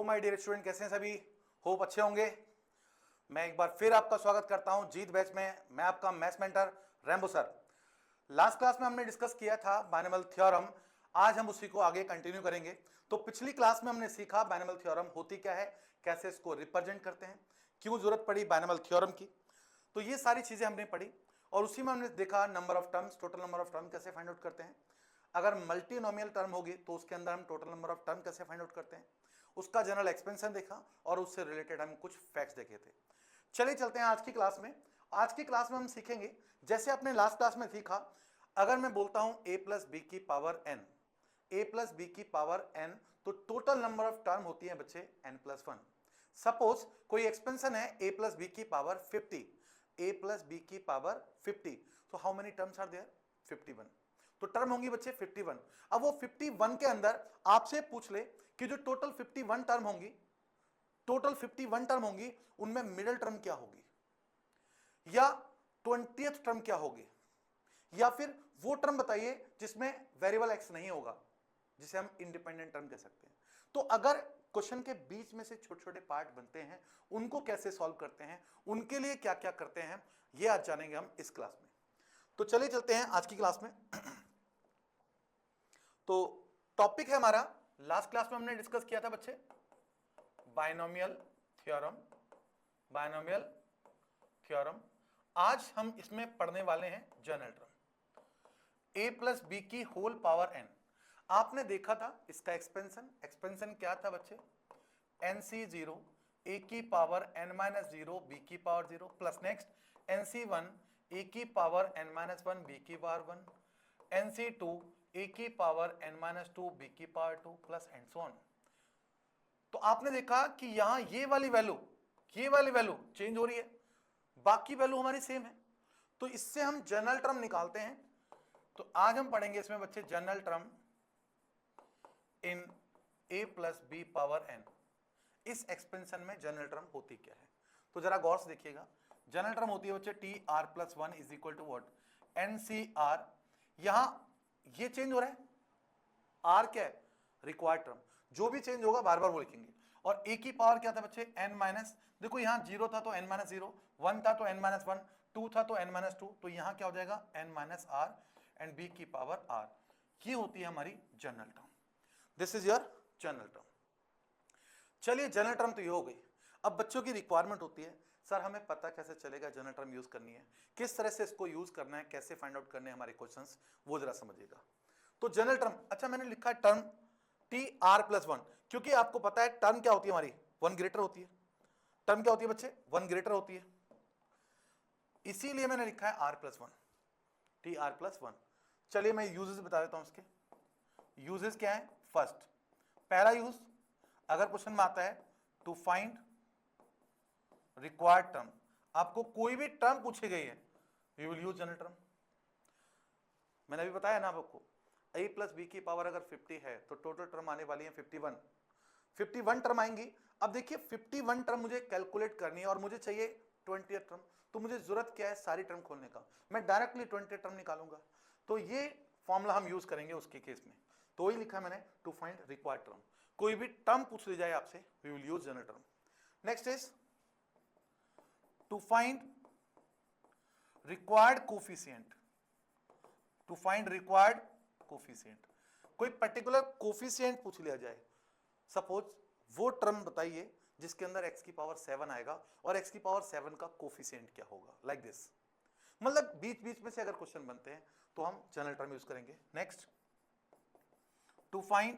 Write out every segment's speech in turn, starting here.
My dear student, कैसे हैं सभी? होप अच्छे होंगे। मैं एक बार फिर आपका स्वागत करता हूं जीत बैच में। मैं आपका maths mentor Rambo sir. Last class में हमने डिस्कस किया था बाइनोमियल थ्योरम। आज हम उसी को आगे कंटिन्यू करेंगे। तो पिछली क्लास में हमने सीखा बाइनोमियल थ्योरम होती क्या है, कैसे इसको रिप्रेजेंट करते हैं, क्यों जरूरत पड़ी बाइनोमियल थ्योरम की। तो ये सारी चीजें हमने पढ़ी और उसी में हमने देखा number of terms, total number of term कैसे फाइंड आउट करते हैं। अगर मल्टीनोमियल टर्म होगी तो उसके अंदर हम टोटल नंबर ऑफ टर्म कैसे फाइंड आउट करते हैं, उसका जनरल एक्सपेंशन देखा और उससे रिलेटेड हम कुछ फैक्ट्स देखे थे। चलिए चलते हैं आज की क्लास में। आज की क्लास में हम सीखेंगे, जैसे आपने लास्ट क्लास में सीखा, अगर मैं बोलता हूं a प्लस बी की power n, a plus B की पावर n, तो टोटल नंबर ऑफ टर्म होती है बच्चे n प्लस 1। सपोज कोई एक्सपेंशन है a प्लस बी की पावर 50, a प्लस बी की पावर 50, तो how many terms are there? 51। तो टर्म होंगी बच्चे 51। अब वो 51 के अंदर आपसे पूछ ले कि जो टोटल 51 टर्म होंगी, टोटल 51 टर्म होंगी, उनमें मिडिल टर्म क्या होगी, या 20th टर्म क्या होगी, या फिर वो टर्म बताइए जिसमें वेरिएबल एक्स नहीं होगा, जिसे हम इंडिपेंडेंट टर्म कह सकते हैं। तो अगर क्वेश्चन के बीच में से छोटे छोटे पार्ट बनते हैं, उनको कैसे सॉल्व करते हैं, उनके लिए क्या क्या करते हैं, ये आज जानेंगे हम इस क्लास में। तो चलिए चलते हैं आज की क्लास में। तो टॉपिक है हमारा, लास्ट क्लास में हमने डिस्कस किया था बच्चे बाइनोमियल थ्योरम। बाइनोमियल थ्योरम आज हम इसमें पढ़ने वाले हैं general term a plus B की होल पावर n। आपने देखा था इसका एक्सपेंशन क्या था बच्चे? nc0 a की पावर n माइनस 0 b की power 0 plus next nc1 a की पावर n माइनस 1 b की पावर 1, nc2 a की पावर n माइनस 2 b की power 2 plus and so on. तो आपने देखा कि यहां ये वाली वैल्यू चेंज हो रही है, बाकी वैल्यू हमारी सेम है। तो इससे हम जनरल टर्म निकालते हैं। तो आज हम पढ़ेंगे इसमें बच्चे general term in a plus B power n। इस एक्सपेंशन में जनरल टर्म होती क्या है, तो जरा गौर से देखिएगा। जनरल टर्म होती है बच्चे T R plus 1 is equal to what? N C R. यहां ये चेंज हो रहा है, आर क्या है? Required term. जो भी चेंज होगा बार बार वो लिखेंगे। और ए की पावर क्या था बच्चे? एन माइनस, देखो यहां 0 था तो एन माइनस 0, 1 था तो एन माइनस 1, 2 था तो एन माइनस 2, तो यहां क्या हो जाएगा? N minus R and B की पावर आर। ये होती है हमारी general term. This is your general term. चलिए जनरल टर्म तो ये हो गई। अब बच्चों की रिक्वायरमेंट होती है, सर हमें पता कैसे चलेगा जनरल टर्म यूज करनी है, किस तरह से इसको यूज करना है, कैसे फाइंड आउट करने हैं हमारे क्वेश्चंस, वो जरा समझिएगा। तो जनरल टर्म, अच्छा मैंने लिखा है टर्म टी आर प्लस 1, क्योंकि आपको पता है टर्म क्या होती है हमारी? 1 ग्रेटर होती है। टर्म क्या होती है बच्चे? 1 ग्रेटर होती है, इसीलिए मैंने लिखा है R plus 1, T R plus 1। चलिए मैं यूजेस बता देता हूं इसके। यूजेस क्या है? फर्स्ट, पहला यूज, अगर क्वेश्चन में आता है टू फाइंड रिक्वायर्ड टर्म, आपको कोई भी टर्म पूछी गई है, we will use general term. मैंने अभी बताया ना आपको, a प्लस बी की पावर अगर 50 है तो टोटल टर्म आने वाली है 51। 51 टर्म आएंगी। अब देखिए 51 टर्म मुझे कैलकुलेट करनी है और मुझे चाहिए 20 टर्म। तो मुझे जरूरत क्या है? सारी टर्म खोलने का। मैं डायरेक्टली 20 टर्म निकालूंगा। तो ये फॉर्मूला हम यूज करेंगे उसके केस में। तो वही लिखा मैंने, टू फाइंड रिक्वायर्ड टर्म। कोई भी टर्म पूछ ली जाए आपसे, we will use general term. Next is to find required coefficient. To find required coefficient, कोई पर्टिकुलर कोफिशिएंट पूछ लिया जाए। सपोज वो टर्म बताइए जिसके अंदर x की पावर 7 आएगा और x की पावर 7 का कोफिशिएंट क्या होगा, लाइक दिस। मतलब बीच बीच में से अगर क्वेश्चन बनते हैं तो हम जनरल टर्म यूज करेंगे। Next, to find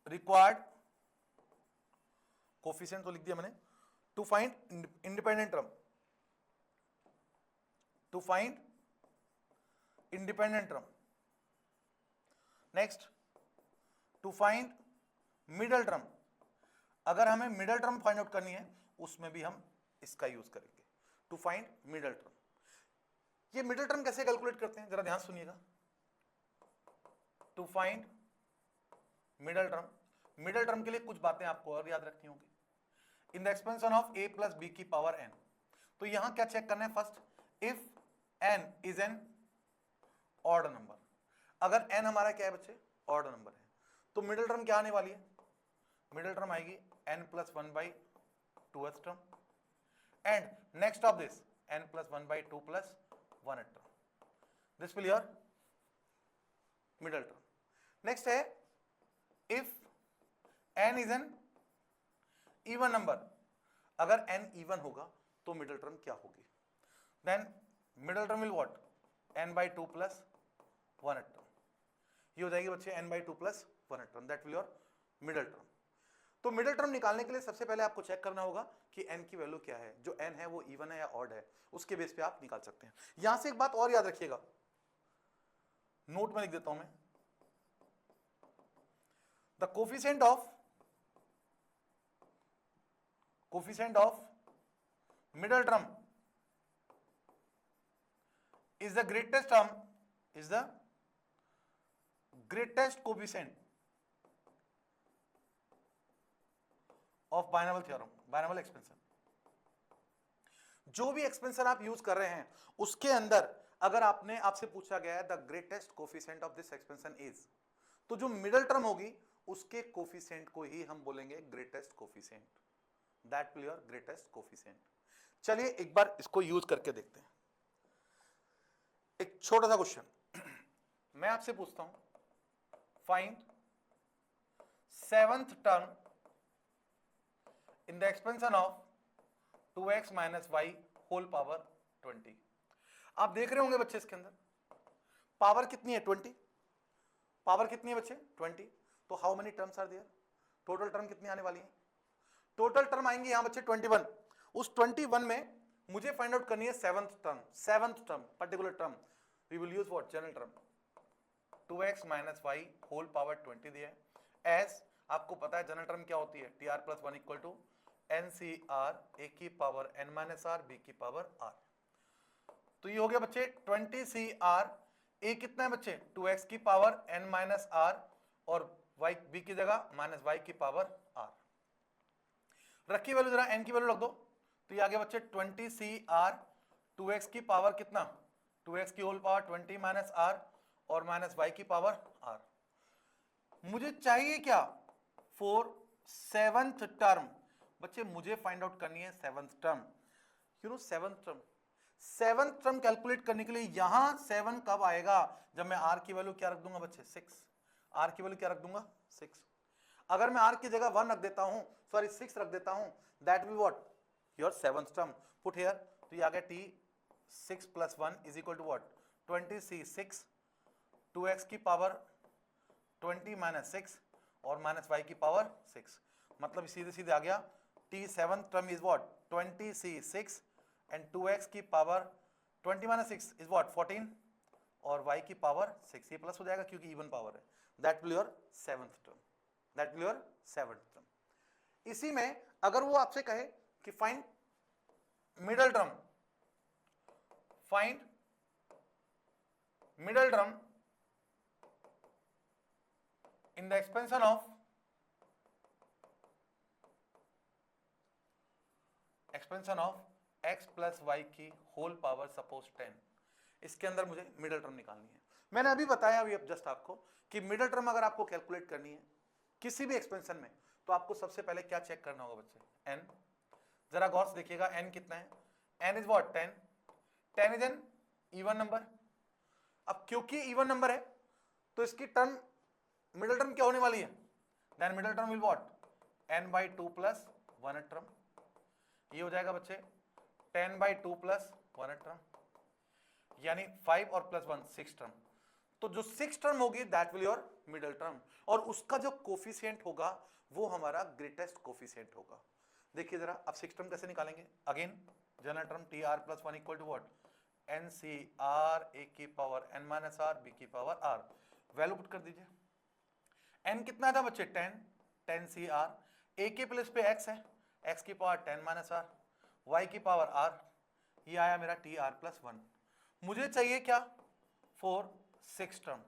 required coefficient तो लिख दिया मैंने। To find independent term, to find independent term. Next, to find middle term, अगर हमें मिडल टर्म फाइंड आउट करनी है उसमें भी हम इसका यूज करेंगे, टू फाइंड मिडल टर्म। ये मिडल टर्म कैसे कैलकुलेट करते हैं, जरा ध्यान सुनिएगा। To find middle term, middle term के लिए कुछ बातें आपको और याद रखनी होगी। In the expansion of a plus B की पावर n, तो यहां क्या चेक करना है? First, if n is an odd number. अगर n हमारा क्या है बच्चे? ऑड नंबर है, तो मिडिल टर्म क्या आने वाली है? मिडिल टर्म आएगी n+1/2h term and next of this n+1/2 + 1h term. This will your middle term. Next है if n is an even number. अगर n इवन होगा तो मिडिल टर्म क्या होगी? Then middle term will what? n/2 + 1h term. ये हो जाएगी बच्चे n/2 + 1h term. That will your middle term. तो मिडिल टर्म निकालने के लिए सबसे पहले आपको चेक करना होगा कि n की वैल्यू क्या है. जो n है वो इवन है या ऑड है, उसके बेस पे आप निकाल सकते हैं. यहां से एक बात और याद रखिएगा, नोट में लिख देता हूं मैं. The coefficient of middle term is the greatest term, is the greatest coefficient of binomial theorem, binomial expansion. जो भी एक्सपेंशन आप यूज कर रहे हैं उसके अंदर अगर आपसे पूछा गया है the greatest coefficient of this expansion is, तो जो मिडिल टर्म होगी उसके कोफिशिएंट को ही हम बोलेंगे greatest coefficient. That will your greatest coefficient. चलिए एक बार इसको यूज करके देखते हैं. एक छोटा सा क्वेश्चन मैं आपसे पूछता हूं, find seventh term in the expansion of 2x - y whole power 20. आप देख रहे होंगे बच्चे इसके अंदर पावर कितनी है? 20. पावर कितनी है बच्चे? 20. तो how many terms are there? Total term कितनी आने वाली है? टोटल टर्म आएंगे यहां बच्चे 21. उस 21 में मुझे फाइंड आउट करनी है seventh term, particular term. We will use what? General term. 2x - y whole power 20 दिया है. एज आपको पता है जनरल टर्म क्या होती है? tr + 1 = NCR a की पावर n - r b की पावर r. तो ये हो गया बच्चे 20CR. a कितना है बच्चे? 2x की पावर n - r और y b की जगह -y की पावर r. रखी वैल्यू जरा n की वैल्यू रख दो. तो ये आ गया बच्चे 20CR 2x की पावर कितना? 2x की होल पावर 20 - r और -y की पावर r. मुझे चाहिए क्या? For seventh term. बच्चे मुझे फाइंड आउट करनी है seventh term. You know seventh term calculate करने के लिए यहां 7 कब आएगा? जब मैं r की वैल्यू क्या रख दूंगा बच्चे? 6. r की वैल्यू क्या रख दूंगा? 6. अगर मैं r की जगह 1 रख देता हूं, सॉरी 6 रख देता हूं, that will what? Your seventh term. Put here. तो ये आ गया t 6 + 1 = व्हाट? 20c6 2x की पावर 20 - 6 और -y की पावर 6. मतलब सीधे सीधे आ गया t seventh term is what? 20c6 and 2x की पावर 20 - 6 इज व्हाट? 14 और y की पावर 6. ये प्लस हो जाएगा क्योंकि इवन पावर है. That will your seventh term. That will your seventh term. इसी में अगर वो आपसे कहे कि find middle term, find middle term in the expansion of x + y की होल पावर सपोज 10. इसके अंदर मुझे मिडिल टर्म निकालनी है. मैंने अभी बताया अभी अब जस्ट आपको कि मिडिल टर्म अगर आपको कैलकुलेट करनी है किसी भी एक्सपेंशन में तो आपको सबसे पहले क्या चेक करना होगा बच्चे? n. जरा गौर से देखिएगा n कितना है? n is what? 10. 10 is an even number. अब क्योंकि इवन नंबर है तो इसकी टर्म मिडिल टर्म क्या होने वाली है? Then middle term will what? n/2 + 1h term. ये हो जाएगा बच्चे 10/2 + 1h टर्म, यानी 5 और +1 6 टर्म. तो जो 6 टर्म होगी that will your middle term. और उसका जो कोफिशिएंट होगा वो हमारा ग्रेटेस्ट कोफिशिएंट होगा. देखिए जरा अब 6 टर्म कैसे निकालेंगे? Again general term tr + 1 = what? NCR a की पावर n - r b की पावर r. वैल्यू पुट कर दीजिए. n कितना था बच्चे? 10. 10CR. a के प्लेस पे x है, x की पावर 10 - r, y की पावर r. ये आया मेरा tr + 1. मुझे चाहिए क्या? 6 टर्म.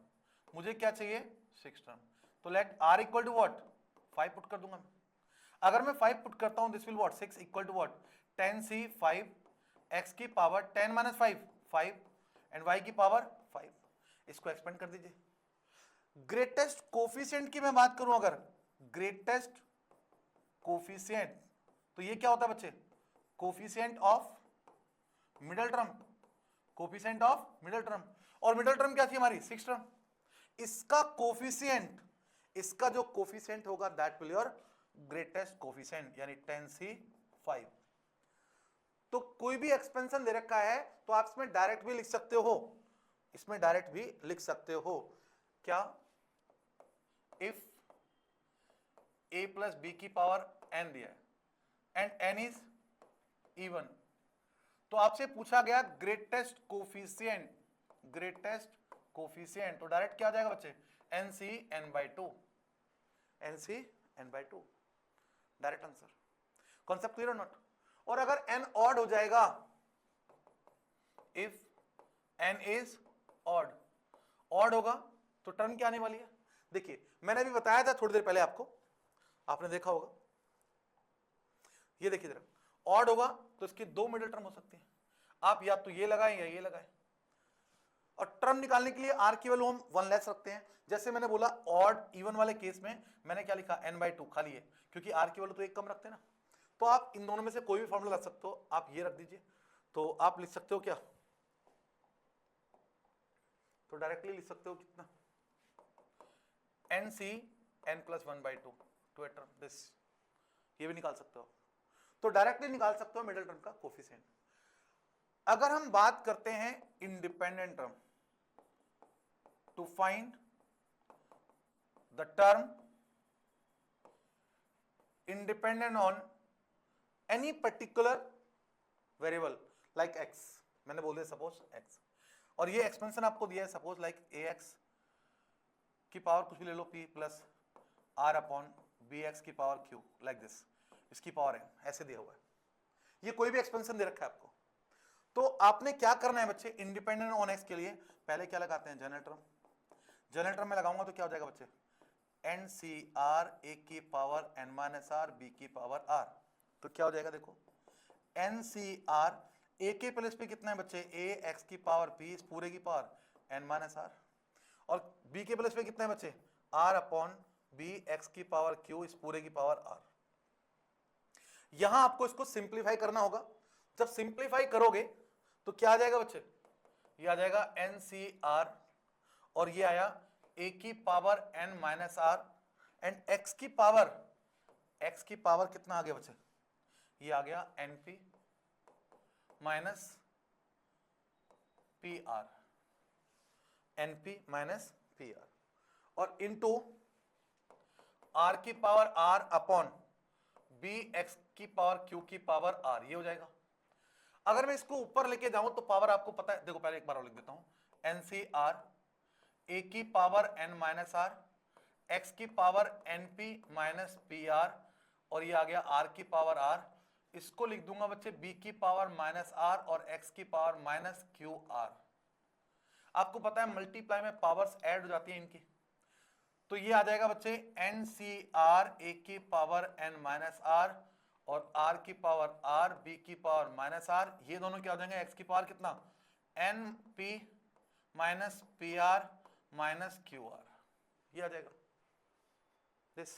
मुझे क्या चाहिए? 6 टर्म. तो लेट r = व्हाट? 5 पुट कर दूंगा मैं. अगर मैं 5 पुट करता हूं this will what? 6 = what? 10c5 x की पावर 10 - 5 5 एंड y की पावर 5. इसको एक्सपेंड कर दीजिए. ग्रेटेस्ट कोफिशिएंट की मैं बात करूं अगर, ग्रेटेस्ट कोफिशिएंट, तो ये क्या होता है बच्चे, coefficient of middle term, coefficient of middle term. और मिडिल टर्म क्या थी हमारी, 6 टर्म। इसका कोफिशिएंट, इसका जो कोफिशिएंट होगा that will your greatest coefficient, यानी 10C5। तो कोई भी एक्सपेंशन दे रखा है तो आप इसमें डायरेक्ट भी लिख सकते हो, इसमें डायरेक्ट भी लिख सकते हो क्या, इफ a प्लस बी की पावर n दिया है एंड n इज इवन, तो आपसे पूछा गया ग्रेटेस्ट कोफिशिएंट, ग्रेटेस्ट कोफिशिएंट, तो डायरेक्ट क्या आ जाएगा बच्चे, NC n/2, NC n/2, direct answer. Concept clear और नॉट। और अगर n ऑड हो जाएगा, if n is odd, odd होगा तो टर्म क्या आने वाली है, देखिए मैंने अभी बताया था थोड़ी देर पहले आपको, आपने देखा होगा, ये देखिए जरा, ऑड होगा तो इसकी 2 मिडिल टर्म हो सकती हैं, आप या तो ये लगाएं या ये लगाएं। और टर्म निकालने के लिए आर की वैल्यू हम 1 लेस रखते हैं, जैसे मैंने बोला ऑड इवन वाले केस में मैंने क्या लिखा, n/2 खाली है, क्योंकि आर की वैल्यू तो 1 कम रखते हैं ना। तो आप इन दोनों में से कोई भी फॉर्मूला रख सकते हो, आप ये रख दीजिए, तो आप लिख सकते हो क्या, तो डायरेक्टली लिख सकते हो कितना, NC n+1/2 to A term this, ये भी निकाल सकते हो, तो डायरेक्टली निकाल सकते हो मिडिल टर्म का कोफिशिएंट। अगर हम बात करते हैं independent term, to find the term independent on any particular variable like x, मैंने बोल दिया सपोज x, और ये एक्सपेंशन आपको दिया है सपोज लाइक ax की पावर कुछ भी ले लो p प्लस r/bx की पावर q लाइक दिस, इसकी पावर है, ऐसे दिया हुआ है, ये कोई भी एक्सपेंशन दे रखा है आपको। तो आपने क्या करना है बच्चे, इंडिपेंडेंट ऑन x के लिए पहले क्या लगाते हैं, जनरल टर्म, जनरल टर्म में लगाऊंगा तो क्या हो जाएगा बच्चे, NCR a की पावर n-r b की पावर r, तो क्या हो जाएगा देखो, NCR a के प्लेस पे कितना है बच्चे, a x की पावर p इस पूरे की पावर n-r, और b के प्लेस पे कितना है बच्चे, r/b x की पावर q इस पूरे की पावर r। यहां आपको इसको सिंप्लीफाई करना होगा, जब सिंप्लीफाई करोगे तो क्या आ जाएगा बच्चे, ये आ जाएगा NCR, और ये आया a की पावर n-r एंड x की पावर कितना आ गया बच्चे, ये आ गया NP minus PR, NP minus PR, और इनटू r की पावर r अपॉन bx की पावर q की पावर r, ये हो जाएगा। अगर मैं इसको ऊपर लेके जाऊं तो पावर आपको पता है, देखो पहले एक बार और लिख देता हूं, NCR a की पावर n-r, x की पावर NP माइनस PR, और ये आ गया r की पावर r, इसको लिख दूंगा बच्चे b की पावर माइनस r और x की पावर माइनस QR। आपको पता है मल्टीप्लाई में पावर्स ऐड हो जाती हैं इनकी, तो ये आ जाएगा बच्चे NCR a की पावर n-r और r की पावर r b की पावर माइनस r, ये दोनों क्या हो जाएंगे, x की पावर कितना, NP minus PR minus QR, ये आ जाएगा दिस।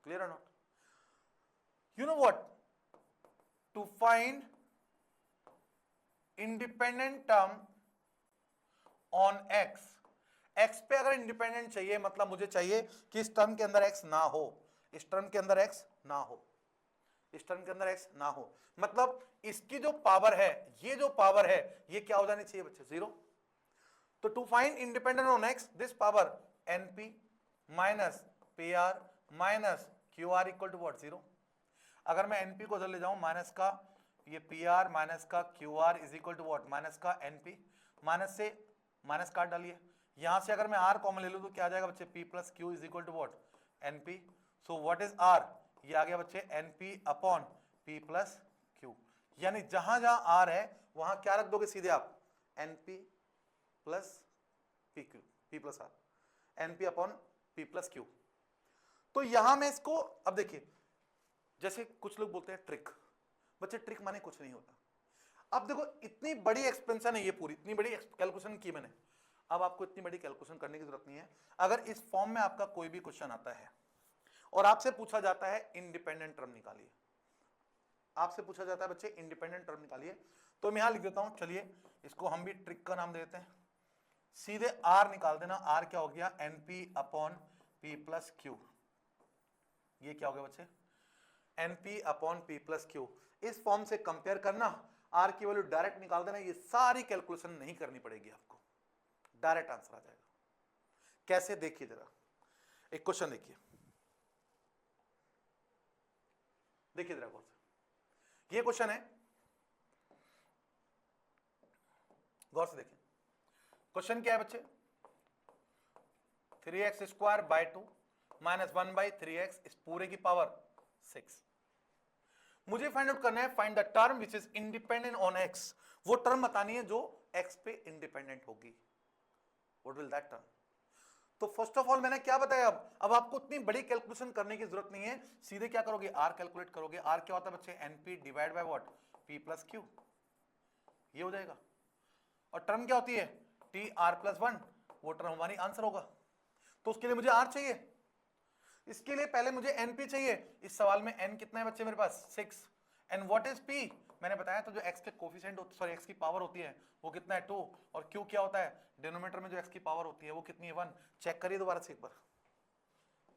क्लियर और not. You know what, to find independent term on x, x पे अगर इंडिपेंडेंट चाहिए मतलब मुझे चाहिए कि इस टर्म के अंदर x ना हो, इस टर्म के अंदर x ना हो, इस टर्म के अंदर x ना हो, मतलब इसकी जो पावर है, ये जो पावर है ये क्या हो जानी चाहिए बच्चे, 0। तो to find independent on x, this power NP minus PR minus QR equal to what, 0। अगर मैं NP को उधर ले जाऊं माइनस का ये PR माइनस का QR is equal to what, minus का NP, माइनस से माइनस काट डालिए, यहां से अगर मैं R कॉमन ले लूं तो क्या आ जाएगा बच्चे, P plus Q is equal to what, NP। So what is R, ये आ गया बच्चे NP upon P plus Q, यानी जहां जहां R है वहां क्या रख दोगे सीधे आप, NP plus PQ, P plus R, NP upon P plus Q। तो यहां मैं इसको, अब देखिए जैसे कुछ लोग बोलते हैं ट्रिक, बच्चे ट्रिक माने कुछ नहीं होता। अब देखो इतनी बड़ी एक्सपेंशन है ये पूरी, इतनी बड़ी कैलकुलेशन की मैंने, अब आपको इतनी बड़ी कैलकुलेशन करने की जरूरत नहीं है। अगर इस फॉर्म में आपका कोई भी क्वेश्चन आता है और आपसे पूछा जाता है इंडिपेंडेंट टर्म निकालिए, आपसे पूछा जाता है बच्चे इंडिपेंडेंट टर्म निकालिए, तो मैं यहां लिख देता हूं, चलिए इसको हम भी ट्रिक का नाम दे देते हैं, सीधे आर निकाल देना। आर क्या हो गया, NP upon P plus Q. ये क्या हो गया बच्चे, NP upon P plus Q. इस फॉर्म से कंपेयर करना, आर की वैल्यू डायरेक्ट निकाल देना, ये सारी कैलकुलेशन नहीं करनी पड़ेगी आपको, डायरेक्ट आंसर आ जाएगा। कैसे, देखिए जरा एक क्वेश्चन देखिए, देखिए जरा गौर से, ये क्वेश्चन है, गौर से देखिए क्वेश्चन क्या है बच्चे, 3x square by 2 minus 1/3x इस पूरे की पावर 6। मुझे फाइंड आउट करना है, find the term which is independent on x। वो टर्म बतानी है जो x पे इंडिपेंडेंट होगी। What will that term? तो फर्स्ट ऑफ ऑल मैंने क्या बताया, अब आपको इतनी बड़ी कैलकुलेशन करने की जरूरत नहीं है, सीधे क्या करोगे, r कैलकुलेट करोगे। r क्या होता है बच्चे, np divide by what, p plus q, ये हो जाएगा। और टर्म क्या होती है, टी आर प्लस 1, वो टर्म हमारी आंसर होगा। तो उसके लिए मुझे r चाहिए, इसके लिए पहले मुझे np चाहिए। इस सवाल में n कितना है बच्चे मेरे पास, 6। एंड व्हाट इज p, मैंने बताया तो जो x के कोफिशिएंट, सॉरी x की पावर होती है वो कितना है, 2। और q क्या होता है, डिनोमिनेटर में जो x की पावर होती है वो कितनी है, 1। चेक करिए दोबारा से, एक बार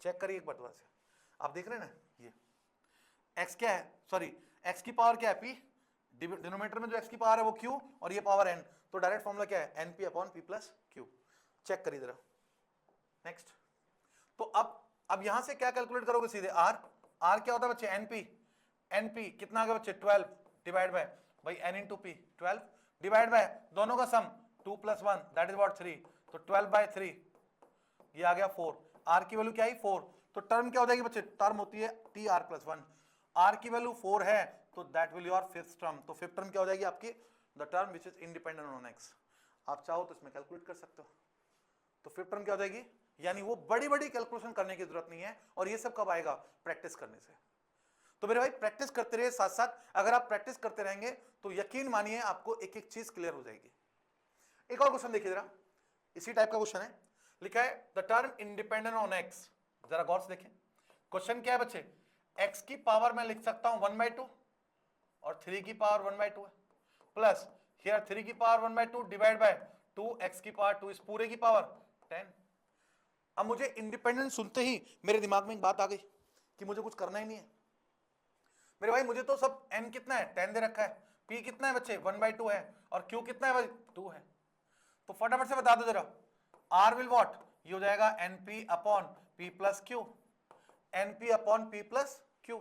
चेक करिए एक बार दोबारा से, आप देख रहे हैं ना, ये x क्या है, सॉरी x की पावर क्या है, p, डिनोमिनेटर में जो x की पावर है वो q, और ये पावर n, तो डायरेक्ट फॉर्मूला क्या है, np upon p plus q। Check करिए जरा, नेक्स्ट। तो अब यहां से क्या कैलकुलेट करोगे, सीधे r। r क्या होता है बच्चे, np कितना आ गया बच्चे, 12 डिवाइड बाय भाई n into P, 12 divide by दोनों का सम 2 प्लस 1 दैट इज व्हाट 3, तो 12/3 ये आ गया 4। r की वैल्यू क्या है, 4। तो टर्म क्या हो जाएगी बच्चे, टर्म होती है टी आर प्लस 1, r की वैल्यू 4 है तो that will your fifth term. तो फिफ्थ टर्म क्या हो जाएगी आपकी, the term which is independent on x। आप चाहो तो इसमें कैलकुलेट कर सकते हो। तो फिफ्थ टर्म क्या हो जाएगी, यानी वो बड़ी बड़ी कैलकुलेशन करने की जरूरत नहीं है, और ये सब कब आएगा, प्रैक्टिस करने से। तो मेरे भाई प्रैक्टिस करते रहिए, साथ साथ अगर आप प्रैक्टिस करते रहेंगे तो यकीन मानिए आपको एक एक चीज क्लियर हो जाएगी। एक और क्वेश्चन देखिए जरा, इसी टाइप का क्वेश्चन है, लिखा है the term independent on x। जरा गौर से देखें क्वेश्चन क्या है बच्चे, x की पावर मैं लिख सकता हूं 1/2 और 3 की पावर 1/2 है, प्लस हियर 3 की पावर 1/2 डिवाइड बाय 2x की पावर 2 इस पूरे की पावर 10। अब मुझे इंडिपेंडेंट सुनते ही मेरे दिमाग में एक बात आ गई कि मुझे कुछ करना ही नहीं है मेरे भाई, मुझे तो सब n कितना है, 10 दे रखा है, p कितना है बच्चे 1/2 है, और q कितना है भाई 2 है। तो फटाफट से बता दो जरा, r विल व्हाट, ये हो जाएगा np upon p plus q, np upon p plus q।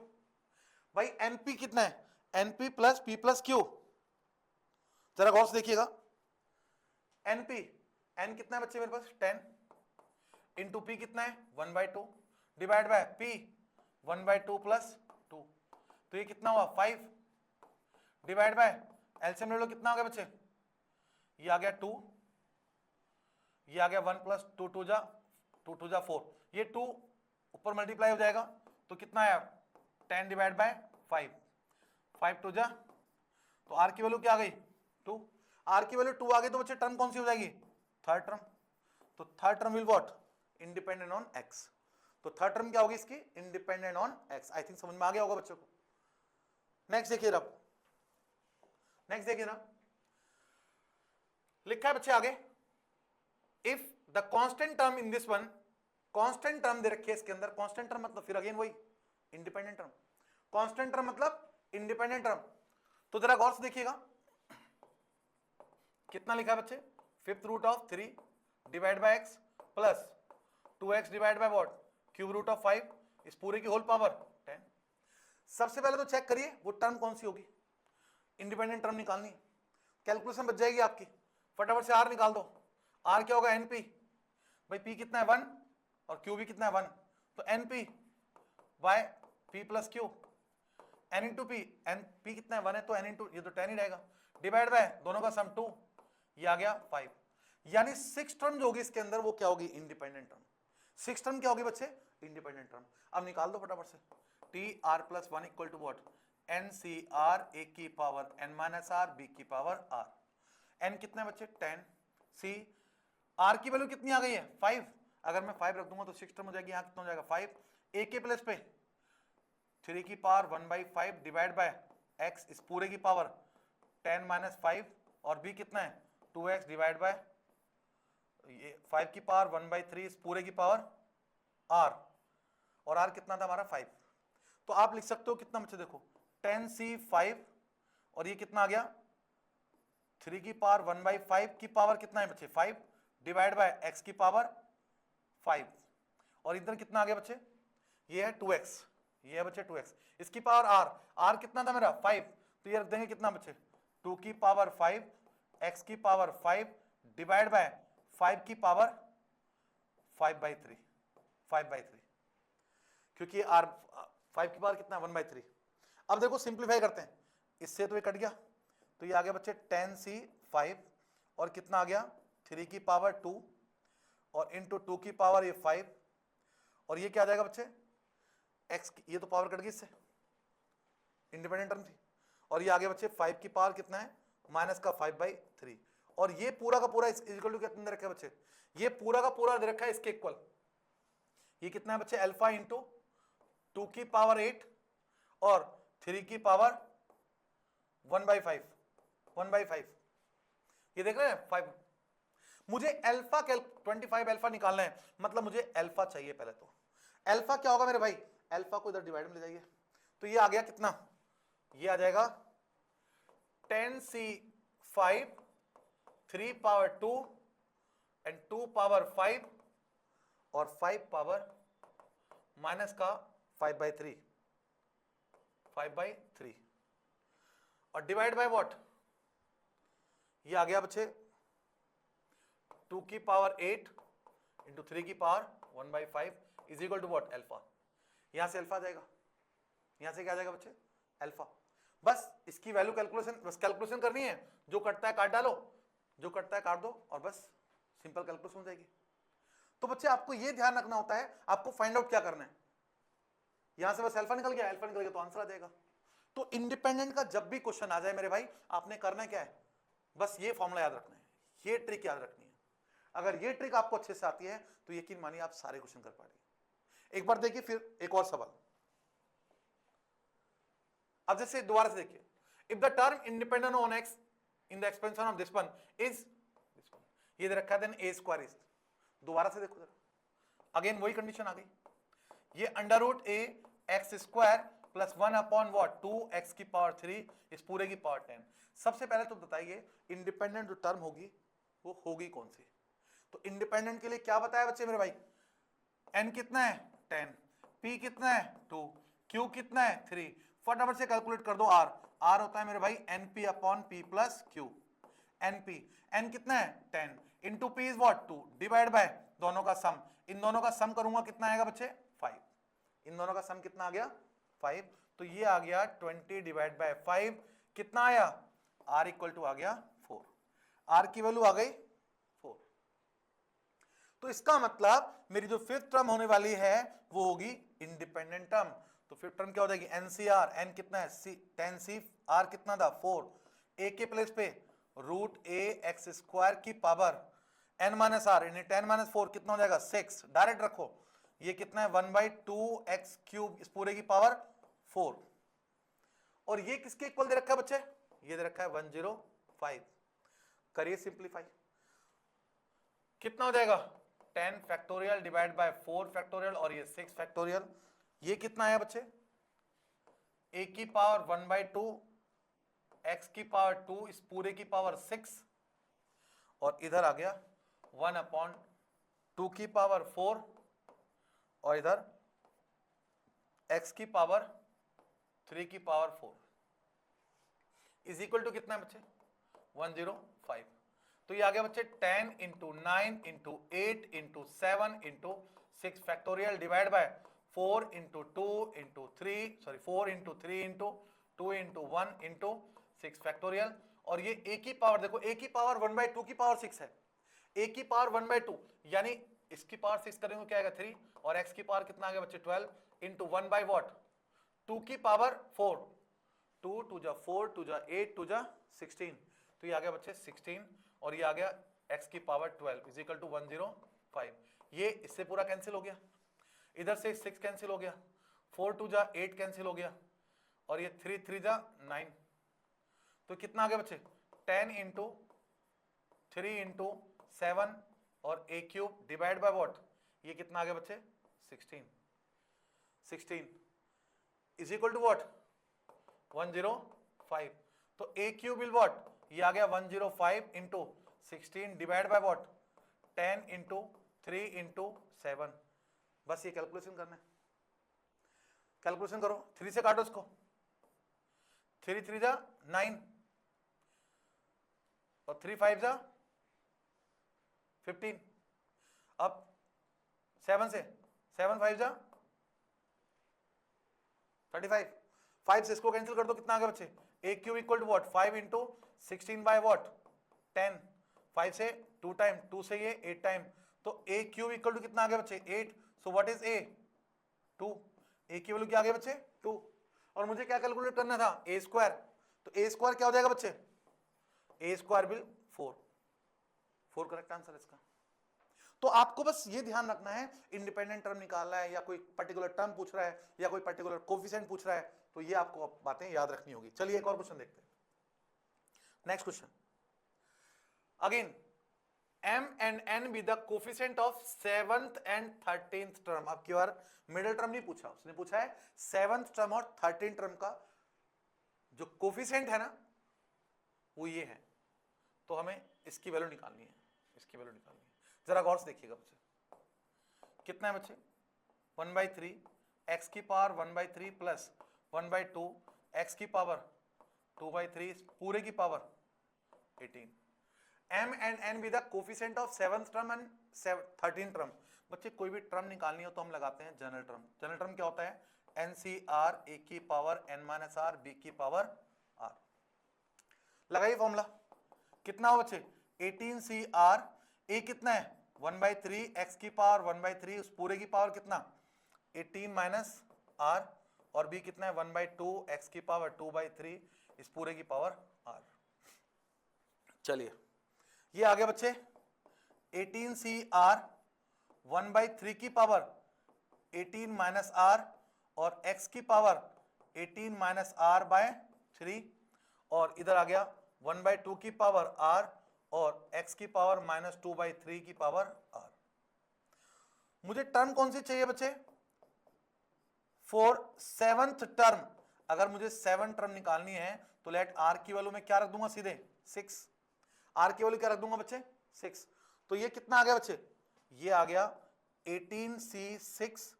भाई np कितना है, np plus p plus q, जरा गौर से देखिएगा, np n कितना है बच्चे मेरे पास 10 इंटू p कितना है 1/2 डिवाइड बाय p 1/2 प्लस 2, तो ये कितना हुआ 5 डिवाइड बाय एलसीएम ले लो, कितना हो गया बच्चे, ये आ गया 2, ये आ गया 1 प्लस 2 2 जा 4, ये 2 ऊपर मल्टीप्लाई हो जाएगा तो कितना आया 10 डिवाइड बाय 5, 5 2 जा, तो आर की वैल्यू क्या आ गई 2, आर की वैल्यू 2 आ गई तो बच्चे टर्म कौन सी हो जाएगी, थर्ड टर्म। तो third term will what, independent on x. तो थर्ड टर्म क्या होगी इसकी, independent on x. I think समझ में आ गया होगा बच्चों को। नेक्स्ट देखिए अब, नेक्स्ट देखिए ना, लिखा है बच्चे आगे, if the constant term in this one, constant term दे रखी है इसके अंदर, कांस्टेंट टर्म मतलब फिर अगेन वही इंडिपेंडेंट टर्म, कांस्टेंट टर्म मतलब इंडिपेंडेंट टर्म। तो जरा गौर से देखिएगा कितना लिखा है बच्चे, fifth root of 3 divide by x plus 2x divide by what, cube root of 5 इस पूरे की होल पावर 10। सबसे पहले तो चेक करिए वो टर्म कौन सी होगी, इंडिपेंडेंट टर्म निकालनी, कैलकुलेशन बच जाएगी आपकी, फटाफट से r निकाल दो। r क्या होगा np, भाई p कितना है 1 और q भी कितना है 1, तो np by p plus q, n into P, n p कितना है 1 है तो n इंटू ये तो 10 ही रहेगा, डिवाइड बाय दोनों का सम 2, ये आ गया 5। यानी 6 टर्म जो होगी इसके अंदर वो क्या होगी, इंडिपेंडेंट टर्म। 6 टर्म क्या होगी बच्चे, इंडिपेंडेंट टर्म। अब निकाल दो फटाफट से, T R plus 1 equal to what, N C R A की power n minus R B की पावर r। n कितना है बच्चे 10, सी आर की वैल्यू कितनी आ गई है 5, अगर मैं 5 रख दूंगा तो 6 टर्म हो जाएगी, यहाँ कितना हो जाएगा 5, ए के प्लेस पे 3 की पावर 1/5 डिवाइड बाय एक्स इस पूरे की पावर 10 - 5 और बी कितना है 2x डिवाइड बाय ये 5 की पावर 1/3 इस पूरे की पावर r, और r कितना था हमारा 5, तो आप लिख सकते हो कितना बच्चे देखो 10c5 और ये कितना आ गया 3 की पावर 1/5 की पावर कितना है बच्चे 5 डिवाइड बाय x की पावर 5, और इधर कितना आ गया बच्चे ये है 2x, ये है बच्चे 2x, इसकी पावर r कितना था मेरा 5, तो ये रख देंगे कितना बच्चे 2 की पावर 5 x की पावर 5 डिवाइड बाय 5 की पावर 5/3, क्योंकि r 5 की पावर कितना 1/3। अब देखो सिंप्लीफाई करते हैं, इससे तो ये कट गया, तो ये आ गया बच्चे 10c5 और कितना आ गया 3 की पावर 2 और इंटू 2 की पावर ये 5, और ये क्या आ जाएगा बच्चे x ये तो पावर कट गई इससे, इंडिपेंडेंट टर्म थी, और ये आगे बच्चे 5 की पावर कितना है माइनस का 5/3, और ये पूरा का पूरा इक्वल टू कितना दे रखा है बच्चे, ये पूरा का पूरा दे रखा है इसके इक्वल, ये कितना है बच्चे अल्फा इंटू 2 की पावर 8 और 3 की पावर 1/5, ये देख रहे हैं 5, मुझे अल्फा 25 अल्फा निकालना है, मतलब मुझे अल्फा चाहिए पहले, तो अल्फा क्या होगा मेरे भाई, अल्फा को इधर डिवाइड में ले जाइए, तो ये आ गया कितना, ये आ जाएगा 10c5 3 पावर 2 एंड 2 पावर 5 और 5 पावर माइनस का 5/3 और डिवाइड बाय व्हाट, ये आ गया बच्चे 2 की पावर 8 इंटू 3 की power 1/5 is equal to what alpha, यहां से अल्फा जाएगा, यहां से क्या आ जाएगा बच्चे अल्फा, बस इसकी वैल्यू कैलकुलेशन, बस कैलकुलेशन करनी है, जो कटता है काट डालो, जो कटता है काट दो, और बस सिंपल कैलकुलेशन हो जाएगी। तो बच्चे आपको ये ध्यान रखना होता है, आपको फाइंड आउट क्या करना है, यहां से बस अल्फा निकल गया, अल्फा निकल गया तो आंसर आ जाएगा। तो इंडिपेंडेंट का जब भी क्वेश्चन आ जाए मेरे भाई, आपने करना क्या है, बस ये फॉर्मूला याद रखना है, ये ट्रिक याद रखनी है, अगर ये ट्रिक आपको अच्छे से आती है तो यकीन मानिए आप सारे क्वेश्चन कर पाएंगे। एक बार देखिए फिर एक और सवाल, अब जैसे दोबारा से देखिए, if the term independent on x in the expansion of this one is this one, ये दे रखा है देन ए स्क्वायर इज, दोबारा से देखो जरा, अगेन वही कंडीशन आ गई, ये under root A X square plus 1 upon what 2x की पावर 3 इस पूरे की पावर 10। सबसे पहले तो बताइए इंडिपेंडेंट जो टर्म होगी वो होगी कौन सी, तो इंडिपेंडेंट के लिए क्या बताया बच्चे मेरे भाई, n कितना है 10, p कितना है 2, q कितना है 3, फटाफट से कैलकुलेट कर दो r होता है मेरे भाई np upon p plus q, np n कितना है 10 into p is what 2 divide by दोनों का सम, इन दोनों का सम करूंगा कितना आएगा बच्चे 5, इन दोनों का सम कितना आ गया 5, तो ये आ गया 20 डिवाइड बाय 5, कितना आया r इक्वल टू आ गया 4, r की वैल्यू आ गई 4, तो इसका मतलब मेरी जो फिफ्थ टर्म होने वाली है वो होगी इंडिपेंडेंट टर्म, तो फिफ्थ टर्म क्या हो जाएगी NCR, n कितना है 10c, r कितना था 4, a के प्लेस पे रूट a एक्स स्क्वायर की power n minus R, 10 minus 4 कितना हो जाएगा 6, डायरेक्ट रखो, ये कितना है 1/2x क्यूब इस पूरे की पावर 4, और ये किसके इक्वल दे रखा है बच्चे, ये दे रखा है 105, करिए सिंप्लीफाई, कितना हो जाएगा 10 फैक्टोरियल डिवाइड बाय 4 फैक्टोरियल और ये 6 फैक्टोरियल, ये कितना आया बच्चे a की पावर 1/2 x की पावर 2 इस पूरे की पावर 6 और इधर आ गया 1/2 की पावर 4 और इधर x की पावर 3 की पावर 4 इज इक्वल टू कितना है बच्चे 105, तो ये आ गया बच्चे 10 into 9 into 8 into 7 into 6 factorial divide by 4 into 2 into 3 sorry 4 into 3 into 2 into 1 into 6 factorial, और ये a की पावर देखो a की पावर 1/2 की पावर 6 है, a की पावर 1/2 यानी इसकी पावर 6 करेंगे क्या आएगा 3, और x की पावर कितना आ गया बच्चे 12 इंटू 1 बाई वॉट 2 की पावर 4, 2 2 जा 4 2 जा 8 2 जा 16, तो ये आ गया बच्चे 16 और ये आ गया x की पावर 12 इज इक्वल टू 105। ये इससे पूरा कैंसिल हो गया, इधर से 6 कैंसिल हो गया, 4 2 जा 8 कैंसिल हो गया, और ये 3 3 जा 9। तो कितना आ गया बच्चे 10 इंटू 3 इंटू 7 और a cube divide by what, ये कितना आ गया बच्चे 16 इज इक्वल टू व्हाट 105। तो a क्यूब विल व्हाट, ये आ गया 105 into 16 divide by what 10 into 3 into 7। बस ये कैलकुलेशन करना है, कैलकुलेशन करो, 3 से काटो इसको, 3 3 जा 9 और 3 5 जा 15। अब 7 से 7 5 जा 35, 5 से इसको कैंसिल कर दो, कितना आ गया बच्चे a cube equal to what 5 into 16 by what 10, 5 से 2 टाइम, 2 से ये 8 टाइम, तो a क्यूब इक्वल टू कितना आ गया बच्चे 8। सो व्हाट इज a 2, a की वैल्यू क्या आ गया बच्चे 2, और मुझे क्या कैलकुलेट करना था a स्क्वायर, तो a स्क्वायर क्या हो जाएगा बच्चे a square will 4 correct answer इसका। तो आपको बस ये ध्यान रखना है, इंडिपेंडेंट टर्म निकालना है या कोई पर्टिकुलर टर्म पूछ रहा है या कोई पर्टिकुलर कोफिशिएंट पूछ रहा है, तो ये आपको बातें याद रखनी होगी। चलिए एक और क्वेश्चन देखते हैं। Next question, again m and n be the coefficient of 7th and 13th term। अब की बार मिडिल टर्म नहीं पूछा, उसने पूछा है 7th टर्म और 13th टर्म का जो कोफिशिएंट है ना वो ये है, तो हमें इसकी वैल्यू निकालनी है, इसकी वैल्यू निकालनी है। जरा गौर से देखिएगा बच्चे, कितना है बच्चे 1/3 x की पावर 1/3 प्लस 1/2 x की पावर 2/3 पूरे की power 18। m and n be the coefficient of 7th term and 13th term। बच्चे कोई भी टर्म निकालनी हो तो हम लगाते हैं जनरल टर्म। जनरल टर्म क्या होता है NCR a की power n minus r b की पावर r। लगाइए फॉर्मूला, कितना हो बच्चे 18CR, a कितना है 1/3 x की पावर 1/3 उस पूरे की पावर कितना 18 माइनस r, और b कितना है 1/2 x की पावर 2/3 इस पूरे की पावर r। चलिए ये आ गया बच्चे 18CR 1/3 की पावर 18 माइनस r और x की पावर 18 माइनस r बाय 3, और इधर आ गया 1/2 की पावर r और x की पावर माइनस 2/3 की पावर r। मुझे टर्म कौन सी चाहिए बच्चे फॉर 7th टर्म। अगर मुझे 7 टर्म निकालनी है तो लेट r की वैल्यू में क्या रख दूंगा सीधे 6, r की वैल्यू क्या रख दूंगा बच्चे 6। तो ये कितना आ गया बच्चे, ये आ गया 18C6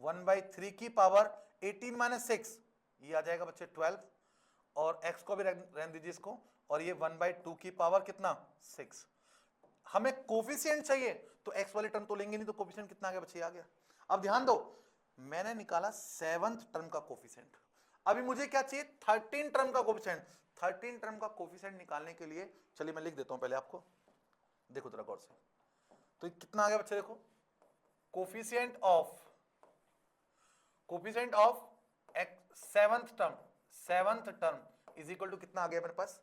1/3 की पावर 18 माइनस 6, ये आ जाएगा बच्चे 12, और x को भी रहने दीजिए इसको, और ये 1/2 की पावर कितना 6। हमें कोफिशिएंट चाहिए तो x वाली टर्म तो लेंगे नहीं, तो कोफिशिएंट कितना आ गया बच्चे आ गया। अब ध्यान दो, मैंने निकाला 7th टर्म का कोफिशिएंट, अभी मुझे क्या चाहिए 13 टर्म का कोफिशिएंट। 13 टर्म का कोफिशिएंट निकालने के लिए चलिए मैं लिख देता हूं पहले आपको, देखो जरा गौर से, तो कितना आ गया बच्चे देखो coefficient of 7th term is equal to कितना आ गया मेरे पास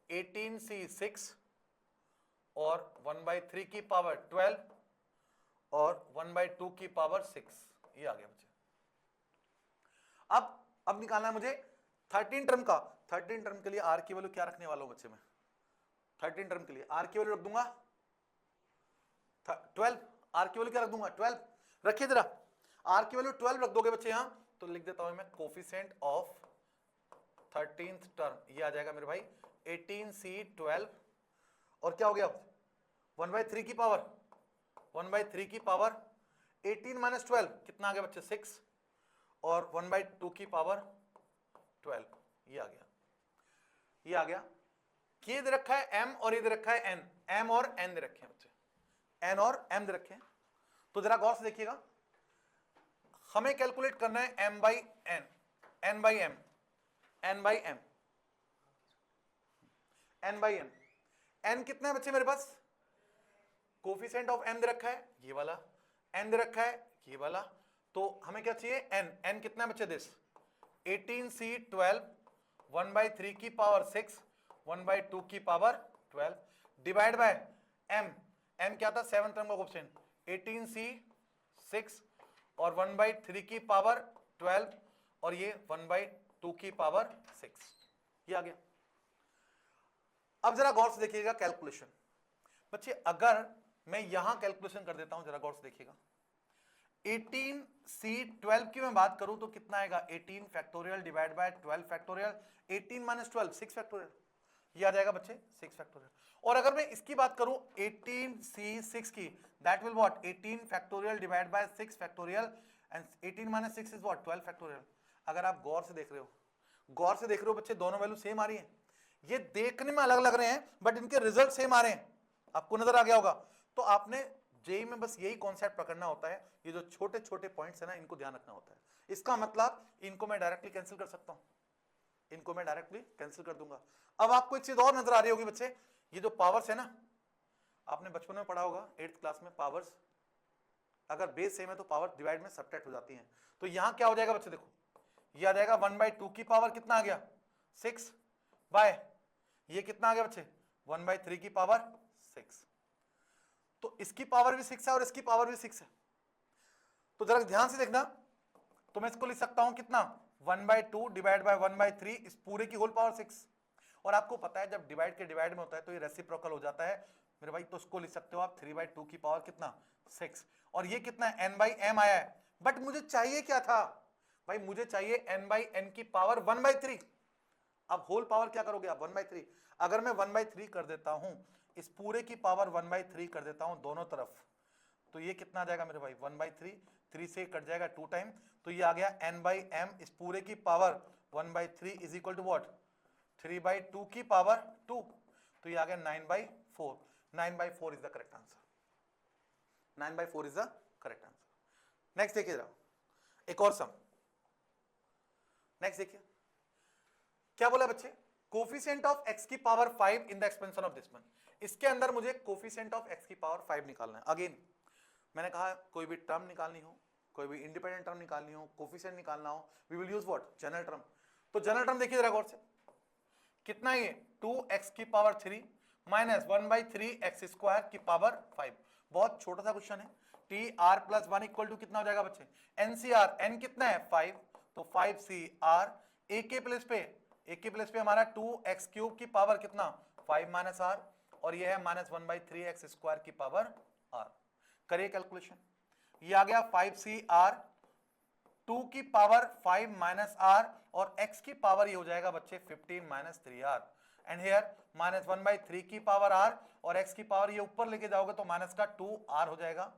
18C6 और 1/3 की पावर 12 और 1/2 की पावर 6, ये आ गया बच्चे। अब निकालना है मुझे 13 टर्म का। 13 टर्म के लिए r की वैल्यू क्या रखने वाला हूं बच्चे मैं 13 टर्म के लिए r की वैल्यू रख दूंगा 12, r की वैल्यू क्या रख दूंगा 12, रखिए जरा r की वैल्यू 12 रख दोगे बच्चे यहां, तो लिख देता हूं मैं कोफिशिएंट ऑफ 13th टर्म, ये आ जाएगा मेरे भाई 18C12, और क्या हो गया 1/3 की पावर 18 माइनस 12 कितना आ गया बच्चे 6, और 1/2 की पावर 12, ये आ गया। ये दे रखा है m और ये दे रखा है n, m और n दे रखे हैं बच्चे, n और m दे रखे हैं। तो जरा गौर से देखिएगा, हमें कैलकुलेट करना है m by n, n by m, n by m, n by m। n कितना है बच्चे मेरे पास, कोफिशिएंट ऑफ m दे रखा है ये वाला, n दे रखा है ये वाला, तो हमें क्या चाहिए n कितना है बच्चे दिस 18C12 1/3 की पावर 6 1/2 की power 12 divide by m, m क्या था 7 टर्म का कोएफिशिएंट 18c 6 और 1/3 की पावर 12 और ये 1/2 की पावर 6, ये आ गया। अब जरा गौर से देखिएगा कैलकुलेशन बच्चे, अगर मैं यहां कैलकुलेशन कर देता हूं, जरा गौर से देखिएगा 18c12 की मैं बात करूं तो कितना आएगा 18 factorial divide by 12 factorial, 18 minus 12 6 factorial, ये आ जाएगा बच्चे 6 फैक्टोरियल। और अगर मैं इसकी बात करूं 18c6 की, that will what 18 factorial divide by 6 factorial and 18 minus 6 is what 12 factorial. अगर आप गौर से देख रहे हो, गौर से देख रहे हो बच्चे, दोनों वैल्यू सेम आ रही है, ये देखने में अलग लग रहे हैं बट इनके रिजल्ट सेम आ रहे हैं, आपको नजर आ गया होगा। तो आपने जेई में बस यही कॉन्सेप्ट पकड़ना होता है, ये जो छोटे छोटे पॉइंट्स है ना, इनको ध्यान रखना होता है। इसका मतलब इनको मैं डायरेक्टली कैंसिल कर सकता हूं, इनको मैं डायरेक्टली कैंसिल कर दूंगा। अब आपको एक चीज और नजर आ रही होगी बच्चे, ये जो पावर्स है ना, आपने बचपन में पढ़ा होगा 8th क्लास में, पावर्स अगर बेस सेम है तो पावर डिवाइड में सब्ट्रैक्ट हो जाती है। तो यहां क्या हो जाएगा बच्चे, देखो ये आ जाएगा 1/2 की पावर कितना आ गया 6 बाय, ये कितना आ गया बच्चे 1/3 की पावर 6। तो इसकी पावर भी 6 है और इसकी पावर भी 6 है। तो जरा ध्यान से देखना, तो मैं इसको लिख सकता हूं कितना 1/2 डिवाइड बाय 1/3 इस पूरे की होल पावर 6। और आपको पता है जब डिवाइड के डिवाइड में होता है तो ये रेसिप्रोकल हो जाता है मेरे भाई, तो इसको लिख सकते हो आप 3/2 की पावर कितना 6। और ये कितना है n/m आया है, बट मुझे चाहिए क्या था भाई, मुझे चाहिए n/n की पावर 1/3। अब होल पावर क्या करोगे आप 1/3, अगर मैं 1/3 कर देता हूं, इस पूरे की पावर 1/3 कर देता हूं दोनों तरफ, तो ये कितना आ जाएगा मेरे भाई 1/3, 3 से कट जाएगा 2 टाइम, तो ये आ गया n/m इस पूरे की power 1/3 is equal to what 3/2 की पावर 2, तो ये आ गया 9/4। 9/4 is the correct answer, 9/4 is the correct answer. Next देखिए जरा एक और सम, नेक्स्ट देखिए क्या बोला बच्चे, कोफिशिएंट ऑफ x की power 5 in the expansion of this one. इसके अंदर मुझे कोफिशिएंट ऑफ x की पावर 5 निकालना है। अगेन मैंने कहा कोई भी टर्म निकालनी हो, कोई भी इंडिपेंडेंट टर्म निकालनी हो, कोफिशिएंट निकालना हो, we will use what general term. तो जनरल टर्म देखिए जरा गौर से, कितना ये 2x की पावर 3 माइनस 1/3 x स्क्वायर की पावर 5। बहुत छोटा सा क्वेश्चन है, T R plus 1 equal to कितना हो जाएगा बच्चे एनसीआर, एन कितना है 5, तो 5cr, ए के प्लेस पे हमारा 2x क्यूब की पावर कितना 5 माइनस आर, और ये है माइनस 1/3 x स्क्वायर की पावर r। करिए कैलकुलेशन, ये आ गया 5cr 2 की पावर 5 माइनस r और x की पावर ये हो जाएगा बच्चे 15 minus 3r, and here minus 1/3 की पावर r और x की पावर ये ऊपर लेके जाओगे तो माइनस का 2r हो जाएगा।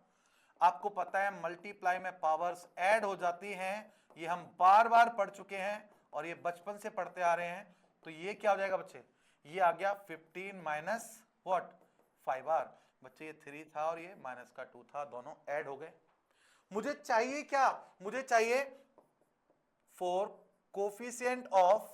आपको पता है मल्टीप्लाई में पावर्स ऐड हो जाती हैं, ये हम बार बार पढ़ चुके हैं और ये बचपन से पढ़ते आ रहे हैं। तो ये क्या हो जाएगा बच्चे, ये आ गया 15 माइनस व्हाट 5r, बच्चे ये 3 था और ये माइनस का 2 था, दोनों ऐड हो गए। मुझे चाहिए क्या, मुझे चाहिए फॉर कोफिशिएंट ऑफ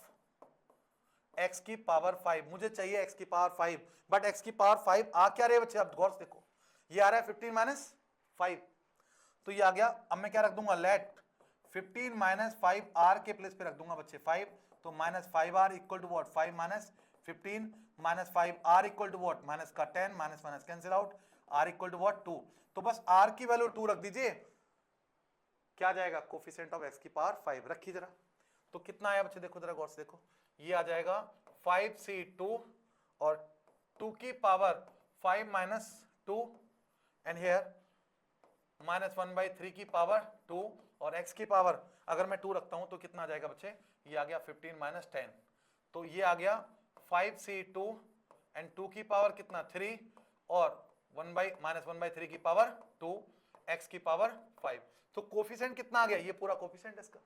x की पावर 5, मुझे चाहिए x की पावर 5, बट x की पावर 5 आ क्या रहे हैं बच्चे, आप गौर से देखो, ये आ रहा है 15 माइनस 5, तो ये आ गया। अब मैं क्या रख दूंगा, लेट 15 माइनस 5r के प्लेस पे रख दूंगा बच्चे 5, तो minus 5r equal to what 5 minus 15 minus 5r equal to what minus का 10, minus minus cancel out, r equal to what 2, तो बस r की वैल्यू 2 रख दीजिए, क्या जाएगा कोफिशिएंट ऑफ x की पावर 5 रखिए जरा, तो कितना आया बच्चे, देखो जरा गौर से देखो, ये आ जाएगा 5c2 और 2 की power 5 minus 2 and here minus 1/3 की पावर 2 और x की पावर अगर मैं 2 रखता हूं तो कितना आ जाएगा बच्चे, ये आ गया 15 माइनस 10, तो ये आ गया 5c2 एंड 2 की पावर कितना 3 और माइनस 1/3 की पावर 2 x की पावर 5। तो कोफिशिएंट कितना आ गया, ये पूरा कोफिशिएंट है इसका,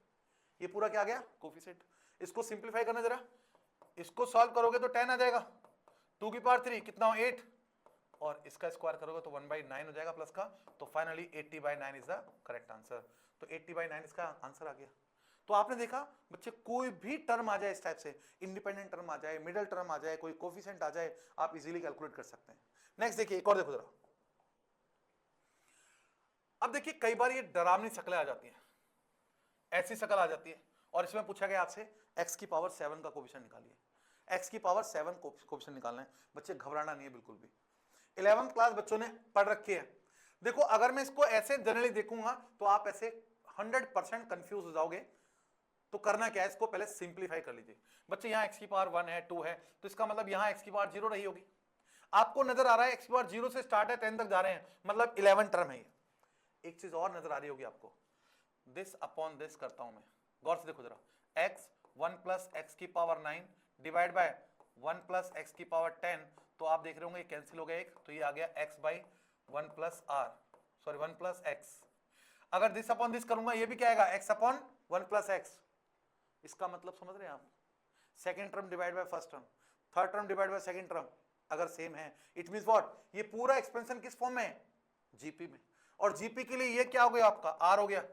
ये पूरा क्या आ गया कोफिशिएंट। इसको सिंप्लीफाई करना जरा, इसको सॉल्व करोगे तो 10 आ जाएगा, 2 की पावर 3 कितना हो 8 और इसका स्क्वायर करोगे तो 1/9 हो जाएगा प्लस का, तो finally 80/9 is the correct answer. तो 80/9 इसका आंसर आ गया। तो आपने देखा बच्चे, कोई भी टर्म आ जाए इस टाइप से, इंडिपेंडेंट टर्म आ जाए, मिडिल टर्म आ जाए, कोई कोफिशिएंट आ जाए, आप इजीली कैलकुलेट कर सकते हैं। नेक्स्ट देखिए एक और देखो जरा, अब देखिए कई बार ये डरावनी शक्लें आ जाती हैं, ऐसी शक्ल आ जाती है और इसमें पूछा गया आपसे x की पावर 7 का कोफिशिएंट निकालिए। x की पावर 7 कोएफिशिएंट निकालना है बच्चे, घबराना नहीं है बिल्कुल भी। 11th क्लास बच्चों ने पढ़ रखी है। देखो अगर मैं इसको ऐसे जनरली देखूंगा तो आप ऐसे 100% कंफ्यूज हो जाओगे। तो करना क्या है, इसको पहले सिंप्लीफाई कर लीजिए बच्चे। यहाँ x की पावर 1 है, 2 है, तो इसका मतलब यहाँ x की पावर 0 रही होगी। आपको नजर आ रहा है x की पावर 0 से स्टार्ट है 10 तक जा रहे हैं, मतलब 11 टर्म है ये। एक चीज और नजर आ रही होगी आपको, दिस अपॉन दिस करता हूं मैं, गौर से देखो जरा। x 1 प्लस एक्स की power 9 divide by 1 plus X की पावर 10, तो आप देख रहे होंगे कैंसिल हो गया एक, तो ये आ गया x by 1 plus r, sorry 1 plus x. अगर दिस अपॉन दिस करूंगा ये भी क्या आएगा, x अपॉन 1 प्लस एक्स। इसका मतलब समझ रहे हैं आप, second term divide by first term, third term divide by second term अगर सेम है, इट मींस व्हाट, ये पूरा एक्सपेंशन किस फॉर्म में है, जीपी में। और जीपी के लिए ये क्या हो गया आपका, आर हो गया।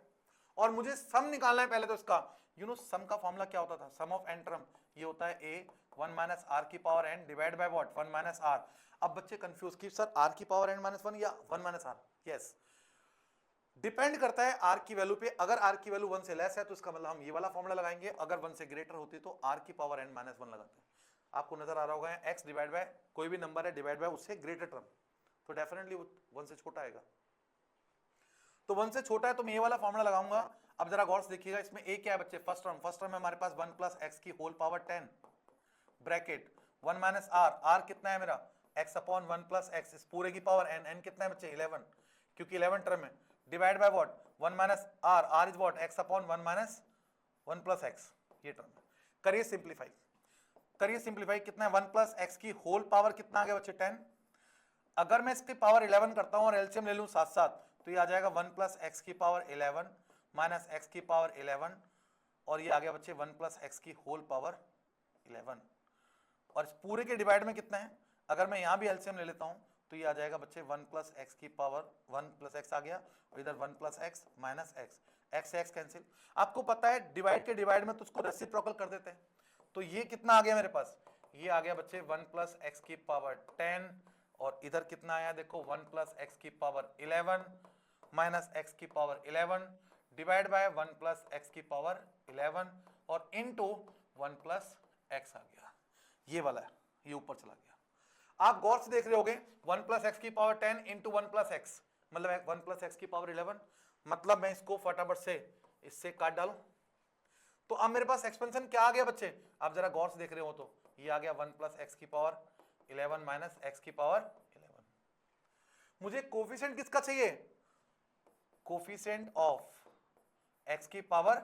और मुझे सम निकालना है पहले तो इसका, यू नो सम का फॉर्मूला क्या होता था, सम ऑफ एन टर्म, ये होता है ए 1 माइनस आर की power N divide by what 1 minus R. अब बच्चे कंफ्यूज कि सर आर की पावर एन माइनस 1 या 1 माइनस आर, यस डिपेंड करता है आर की वैल्यू पे। अगर आर की वैल्यू 1 से लेस है तो इसका मतलब हम ये वाला फॉर्मूला लगाएंगे, अगर 1 से ग्रेटर होती तो आर की पावर एन माइनस 1 लगाते हैं। आपको नजर आ रहा होगा एक्स डिवाइड बाय कोई भी नंबर है डिवाइड बाय उससे ग्रेटर टर्म, तो डेफिनेटली 1 से छोटा आएगा। तो 1 से छोटा है तो मैं ये वाला फॉर्मूला लगाऊंगा। अब जरा गौर से देखिएगा, इसमें ए क्या है बच्चे, फर्स्ट टर्म है हमारे पास 1 प्लस एक्स की whole power 10 bracket 1 minus R, R कितना है मेरा x अपॉन 1 प्लस एक्स, इस पूरे की पावर n, n कितना है बच्चे 11, क्योंकि 11 टर्म है, divide by what 1 minus R, R is what x upon 1 minus 1 plus X, ये टर्म है। करिए सिंप्लीफाई, कितना है 1 प्लस एक्स की होल पावर कितना आ गया बच्चे 10। अगर मैं इसकी पावर 11 करता हूं और एलसीएम ले लूं साथ साथ, तो ये आ जाएगा 1 प्लस एक्स की पावर 11 माइनस एक्स की पावर 11, और ये आ गया बच्चे 1 प्लस एक्स की होल पावर 11। और इस पूरे के डिवाइड में कितना है, अगर मैं यहां भी एलसीएम ले लेता हूं तो ये आ जाएगा बच्चे 1 प्लस एक्स की पावर 1 प्लस एक्स आ गया, और इधर 1 plus x minus x, x से एक्स कैंसिल। आपको पता है डिवाइड के डिवाइड में तो उसको रेसिप्रोकल कर देते हैं, तो ये कितना आ गया मेरे पास, ये आ गया बच्चे 1 प्लस एक्स की पावर 10, और इधर कितना आया देखो 1 प्लस एक्स की पावर 11 माइनस एक्स की power 11 divide by 1 plus X की पावर 11 और इनटू 1 प्लस एक्स आ गया, ये वाला है, ये ऊपर चला गया। आप गौर से देख रहे होगे 1 प्लस एक्स की पावर 10 इंटू 1 प्लस एक्स, मतलब 1 प्लस एक्स की पावर 11, मतलब मैं इसको फटाफट से इससे काट डालूं, तो अब मेरे पास एक्सपेंशन क्या आ गया बच्चे, आप जरा गौर से देख रहे हो तो ये आ गया 1 प्लस एक्स की पावर 11 माइनस एक्स की पावर 11। मुझे कोफिशिएंट किसका चाहिए, कोफिशिएंट ऑफ एक्स की पावर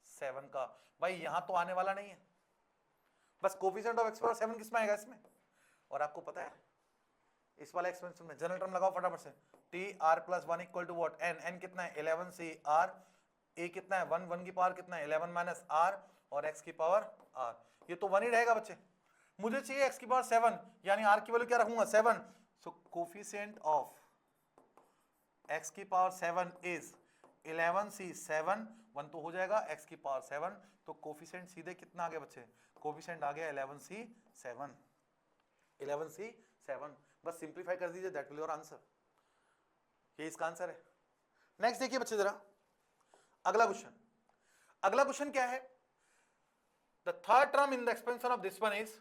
7 का। भाई यहां तो आने वाला नहीं है, बस कोफिशिएंट ऑफ एक्स पावर 7 किसमें आएगा, इसमें। और आपको पता है इस वाला एक्सपेंशन में जनरल टर्म लगाओ फटाफट से, T R plus 1 equal to what, N, N कितना है 11 सी आर, ए कितना है 1, 1 की पावर कितना है 11 माइनस आर, और एक्स की पावर आर, ये तो 1 ही रहेगा बच्चे। मुझे चाहिए एक्स की पावर 7, यानी आर की वैल्यू क्या रखूंगा 7, सो कोफिशिएंट ऑफ एक्स की पावर 7 इज 11 सी 7, 1 तो हो जाएगा एक्स की पावर 7, तो कोफिशिएंट सीधे कितना आ गया बच्चे, कोफिशिएंट आ गया 11 सी 7, 11 सी 7, बस सिंप्लीफाई कर दीजिए, दैट विल योर आंसर, ये इसका आंसर है। नेक्स्ट देखिए बच्चे जरा अगला क्वेश्चन क्या है, the third term in the expansion of this one is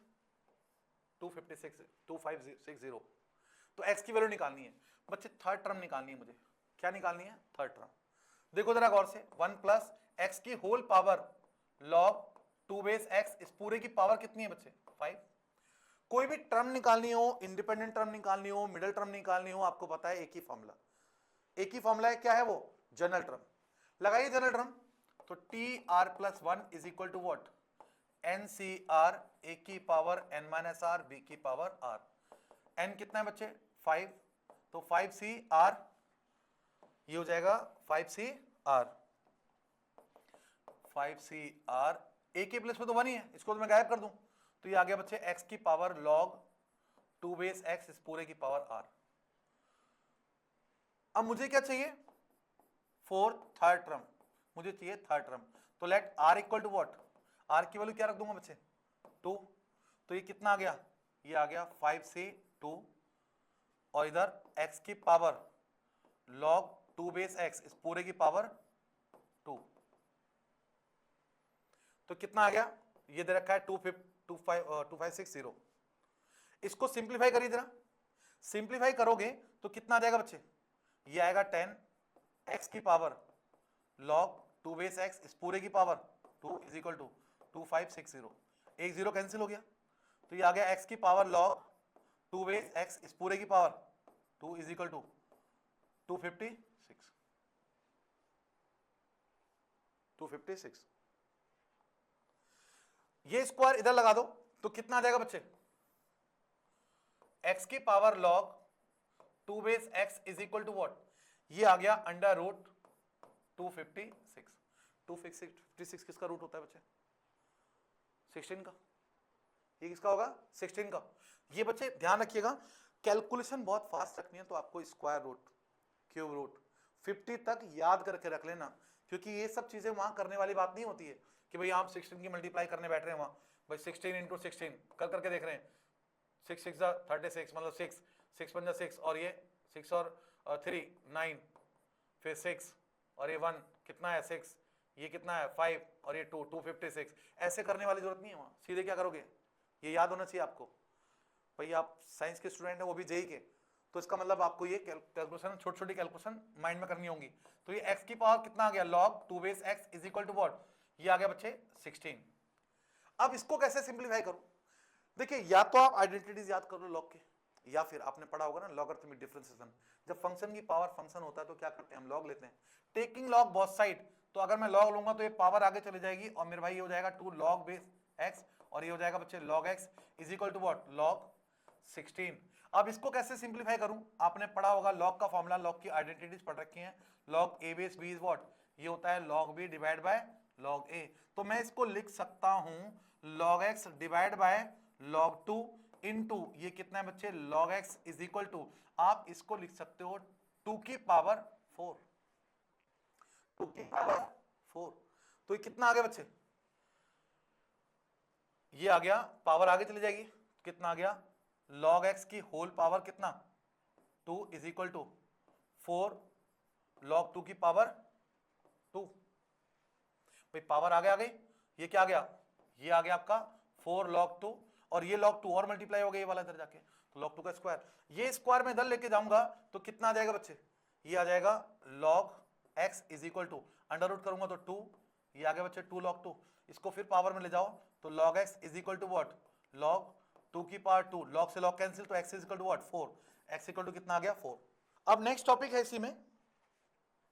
2560, तो x की वैल्यू निकालनी है बच्चे, थर्ड टर्म निकालनी है मुझे, क्या निकालनी है, थर्ड टर्म। देखो जरा गौर से, 1 प्लस एक्स की whole power log 2 base x, इस पूरे की पावर कितनी है बच्चे 5। कोई भी टर्म निकालनी हो, इंडिपेंडेंट टर्म निकालनी हो, मिडिल टर्म निकालनी हो, आपको पता है एक ही फॉर्मूला है, क्या है वो, जनरल टर्म। लगाइए जनरल टर्म, तो T R plus 1 is equal to what, N C R, A की power N minus R, B की पावर आर, एन कितना है बच्चे 5, तो 5 सी आर, ये हो जाएगा 5 सी आर, 5 सी आर, ए के प्लेस में तो 1 ही है, इसको तो मैं गायब कर दूं, तो ये आ गया बच्चे x की पावर log 2 बेस x, इस पूरे की पावर r। अब मुझे क्या चाहिए, थर्ड टर्म, मुझे चाहिए थर्ड टर्म, तो let r equal to what, r की वैल्यू क्या रख दूंगा बच्चे 2, तो ये कितना आ गया, ये आ गया 5 से 2, और इधर x की पावर log 2 बेस x, इस पूरे की पावर 2, तो कितना आ गया, ये दे रखा है 2560। इसको सिंप्लीफाई करिए जरा, सिंप्लीफाई करोगे तो कितना आ जाएगा बच्चे, ये आएगा 10 x की पावर log 2 बेस x इस पूरे की पावर 2 इज इक्वल टू 2560। एक जीरो कैंसिल हो गया तो ये आ गया x की पावर log 2 बेस x इस पूरे की पावर 2 इज इक्वल टू 256। ये स्क्वायर इधर लगा दो तो कितना आ जाएगा बच्चे, x की power log 2 base x is equal to what, ये आ गया अंडर रूट 256। 256 किसका रूट होता है बच्चे, 16 का। ये किसका होगा, 16 का। ये बच्चे ध्यान रखिएगा, कैलकुलेशन बहुत फास्ट रखनी है तो आपको स्क्वायर रूट, क्यूब रूट, 50 तक याद करके रख लेना, क्योंकि ये सब चीजें वहां करने वाली बात नहीं होती है कि भाई आप 16 की मल्टीप्लाई करने बैठ रहे हैं वहां, भाई 16 इंटू 16 कर करके देख रहे हैं, 6 6 36 मतलब 6 6 5 6 और ये 6 और 3 9 फिर 6 और ये 1 कितना है 6, ये कितना है 5 और ये 2 256। ऐसे करने वाली जरूरत नहीं है वहां, सीधे क्या करोगे, ये याद होना चाहिए आपको। भाई आप साइंस के स्टूडेंट हैं वो भी जेई के, तो इसका मतलब आपको ये कैलकुलेशन छोटी छोटी कैलकुलेशन माइंड में करनी होंगी। तो ये x की पावर कितना आ गया log 2 base x is equal to what, ये आ गया बच्चे 16। अब इसको कैसे सिंप्लीफाई करूं, देखिए या तो आप आइडेंटिटीज याद कर लो लॉग के, या फिर आपने पढ़ा होगा ना लॉगरिथमिक डिफरेंशिएशन, जब फंक्शन की पावर फंक्शन होता है तो क्या करते हैं हम लॉग लेते हैं, टेकिंग लॉग बोथ साइड। तो अगर मैं लॉग लूंगा तो ये पावर आगे चले जाएगी और मेरे भाई ये हो जाएगा 2 log बेस x और ये हो जाएगा बच्चे log x is equal to what log 16। अब इसको कैसे सिंप्लीफाई करूं, आपने पढ़ा होगा लॉग का फॉर्मूला, लॉग की आइडेंटिटीज पढ़ रखी हैं, log a base b is what, ये होता है log b divide by log a। तो मैं इसको लिख सकता हूं log x divide by log 2 into ये कितना है बच्चे log x is equal to, आप इसको लिख सकते हो 2 की पावर 4, 2 की पावर 4। तो ये कितना आ गया बच्चे, ये आ गया, पावर आगे चली जाएगी, कितना आ गया log x की होल पावर कितना 2 इज इक्वल टू 4 log 2 की पावर 2। भाई पावर आगे आ गई, ये क्या आ गया, ये आ गया आपका 4 log 2 और ये log 2 और मल्टीप्लाई हो गया ये वाला इधर जाके, तो log 2 का स्क्वायर, ये स्क्वायर में इधर लेके जाऊंगा तो कितना आ जाएगा बच्चे, ये आ जाएगा log x is equal to under root करूंगा तो 2, ये आ गया बच्चे 2 log 2, इसको फिर पावर में ले जाओ तो log x is equal to what log 2 की पावर 2, log से log कैंसिल तो x is equal to what 4, x equal to कितना आ गया 4। अब नेक्स्ट टॉपिक है इसी में,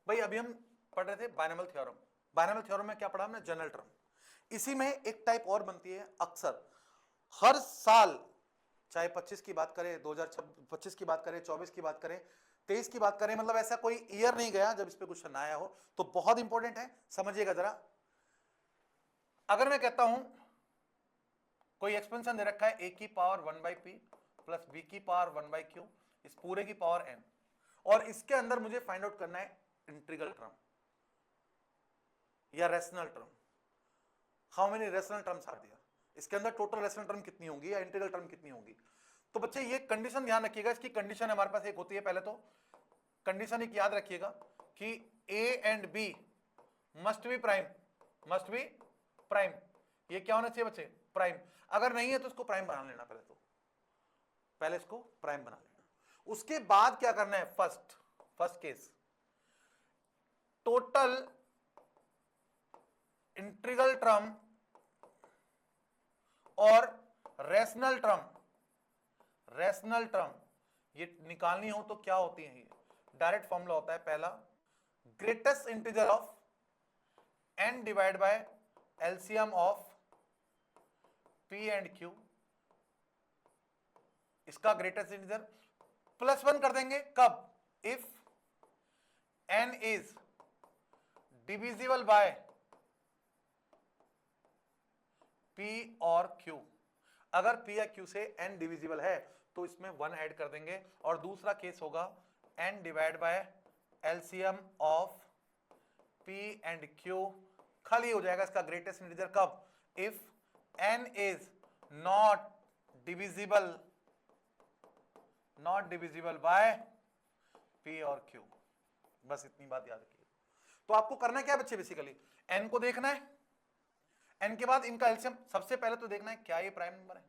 भाई अभी हम पढ़ रहे थे बाइनोमियल थ्योरम। बाइनोमियल थ्योरम में क्या पढ़ा हमने, जनरल टर्म। इसी में एक टाइप और बनती है अक्सर हर साल, चाहे 25 की बात करें, 2025 की बात करें, 24 की बात करें, 23 की बात करें, मतलब ऐसा कोई ईयर नहीं गया जब इस पे क्वेश्चन आया हो, तो बहुत इंपॉर्टेंट है, समझिएगा जरा। अगर मैं कहता हूं कोई एक्सपेंशन दे रखा है a की power 1 by P plus b की पावर 1 बाई क्यू इस पूरे की पावर n, और इसके अंदर मुझे फाइंड आउट करना है इंटीग्रल टर्म या rational term, how many rational terms are there, इसके अंदर टोटल रेशनल टर्म कितनी होंगी या इंटीग्रल टर्म कितनी होंगी। तो बच्चे ये कंडीशन ध्यान रखिएगा, इसकी कंडीशन हमारे पास एक होती है, पहले तो कंडीशन एक याद रखिएगा कि a and b must be prime, must be prime, ये क्या होना चाहिए बच्चे प्राइम, अगर नहीं है तो इसको प्राइम बना लेना, पहले इसको प्राइम बना लेना। उसके बाद क्या करना है, first case total integral term और रेशनल टर्म ये निकालनी हो तो क्या होती है, ये डायरेक्ट फॉर्मूला होता है पहला, greatest integer of n divide by LCM of p and q, इसका ग्रेटेस्ट इंटीजर +1 कर देंगे कब, if n is divisible by p और q, अगर p या q से n डिविजिबल है तो इसमें 1 ऐड कर देंगे, और दूसरा केस होगा n divide by LCM of p and q, खाली हो जाएगा इसका ग्रेटेस्ट इंटीजर कब, if n is not divisible by p और q, बस इतनी बात याद रखिए। तो आपको करना क्या है बच्चे, बेसिकली n को देखना है, n के बाद इनका एलसीएम सबसे पहले तो देखना है क्या ये प्राइम नंबर है,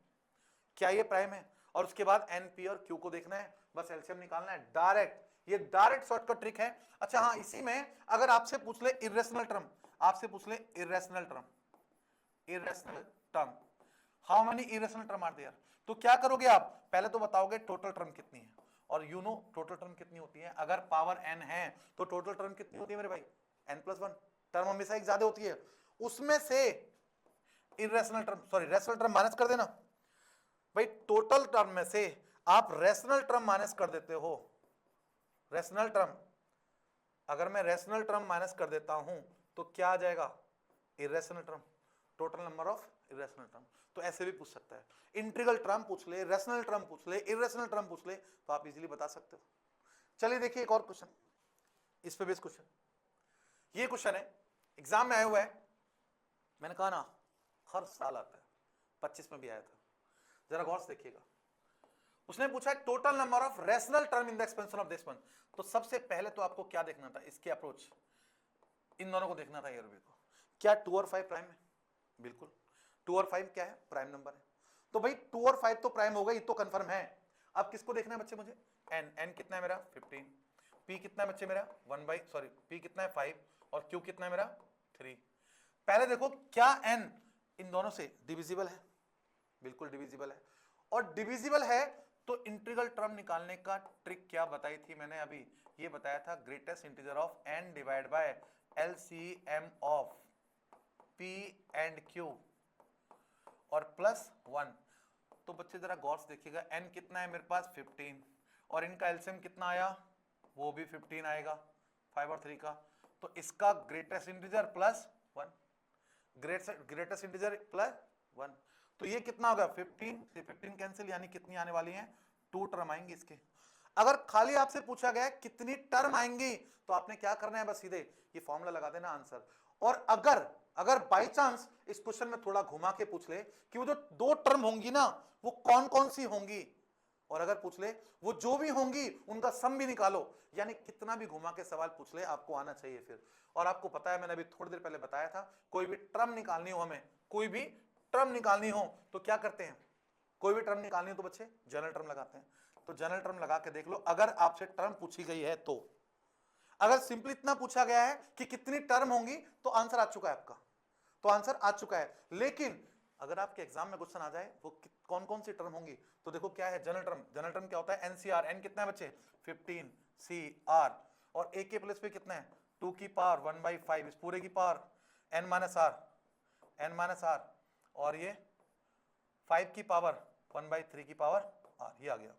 क्या ये प्राइम है, और उसके बाद n p और q को देखना है, बस एलसीएम निकालना है डायरेक्ट, ये डायरेक्ट शॉर्टकट ट्रिक है। अच्छा हाँ, इसी में अगर आपसे पूछ ले इरेशनल टर्म, आपसे पूछ ले irrational term, irrational term, how many irrational term are there, तो क्या करोगे आप, पहले तो बताओगे टोटल टर्म कितनी है, और यू नो टोटल टर्म कितनी होती है, अगर पावर n है तो टोटल टर्म कितनी होती है मेरे भाई, n+1, टर्म हमेशा एक ज्यादा होती है, उसमें से irrational term, sorry rational term minus कर देना भाई, टोटल टर्म में से आप रेशनल टर्म माइनस कर देते हो, रेशनल टर्म, अगर मैं रेशनल टर्म माइनस कर देता हूं तो क्या आ जाएगा, irrational term, total number of irrational term. तो ऐसे भी पूछ सकता है, इंटीग्रल टर्म पूछ ले, रेशनल टर्म पूछ ले, इरेशनल टर्म पूछ ले, तो आप इजीली बता सकते हो। चलिए देखिए एक और क्वेश्चन, इस पे बेस्ड क्वेश्चन, ये क्वेश्चन है एग्जाम में आया हुआ है, मैंने कहा ना हर साल आता है, 25 में भी आया था, जरा गौर से देखिएगा। उसने पूछा total number of rational term in the expansion of this one, तो सबसे पहले तो आपको क्या देखना था, इसके अप्रोच, इन दोनों को देखना था, ये को क्या 2 और 5 प्राइम है, बिल्कुल 2 और 5 क्या है, प्राइम नंबर है, तो भाई 2 और 5 तो प्राइम हो गई, तो कंफर्म है। अब किसको देखना है बच्चे मुझे, n कितना है मेरा 15, p कितना है बच्चे मेरा p कितना है 5, और q कितना है मेरा 3। पहले देखो क्या n इन दोनों से डिविजिबल है, बिल्कुल डिविजिबल है, और डिविजिबल है तो इंटीग्रल टर्म निकालने का ट्रिक क्या बताई थी मैंने अभी, ये बताया था greatest integer of n divide by LCM of p and q और +1। तो बच्चे जरा गौर से देखिएगा, n कितना है मेरे पास 15, और इनका एलसीएम कितना आया, वो भी 15 आएगा, 5 और 3 का, तो इसका ग्रेटेस्ट इंटीजर +1, ग्रेटेस्ट इंटीजर +1, तो ये कितना होगा 15 से 15 कैंसिल, यानी कितनी आने वाली हैं, 2 टर्म आएंगी इसके। अगर खाली आपसे पूछा गया कितनी टर्म आएंगी, तो आपने क्या करना है, बस सीधे ये फॉर्मूला लगा देना आंसर। और अगर बाय चांस इस क्वेश्चन में थोड़ा घुमा के पूछ ले कि वो जो 2 टर्म होंगी ना वो कौन कौन सी होंगी, और अगर पूछ ले वो जो भी होंगी उनका सम भी निकालो, यानी कितना भी घुमा के सवाल पूछ ले आपको आना चाहिए फिर। और आपको पता है मैंने अभी थोड़ी देर पहले बताया था, कोई भी टर्म निकालनी हो, हमें कोई भी टर्म निकालनी हो तो क्या करते हैं, कोई भी टर्म निकालनी हो तो बच्चे जनरल टर्म लगाते हैं। तो जनरल टर्म लगा के देख लो, अगर आपसे टर्म पूछी गई है तो, अगर सिंपली इतना पूछा गया है कि कितनी टर्म होंगी तो आंसर आ चुका है आपका, तो आंसर आ चुका है। लेकिन अगर आपके एग्जाम में क्वेश्चन आ जाए वो कौन कौन सी टर्म होंगी, तो देखो क्या है जनरल टर्म, जनरल टर्म क्या होता है, NCR, n कितना है बच्चे 15 CR, और a के प्लेस पे कितना है 2 की पावर 1/5, इस पूरे की पावर n - r, और ये 5 की पावर 1/3 की पावर r, ये आ गया।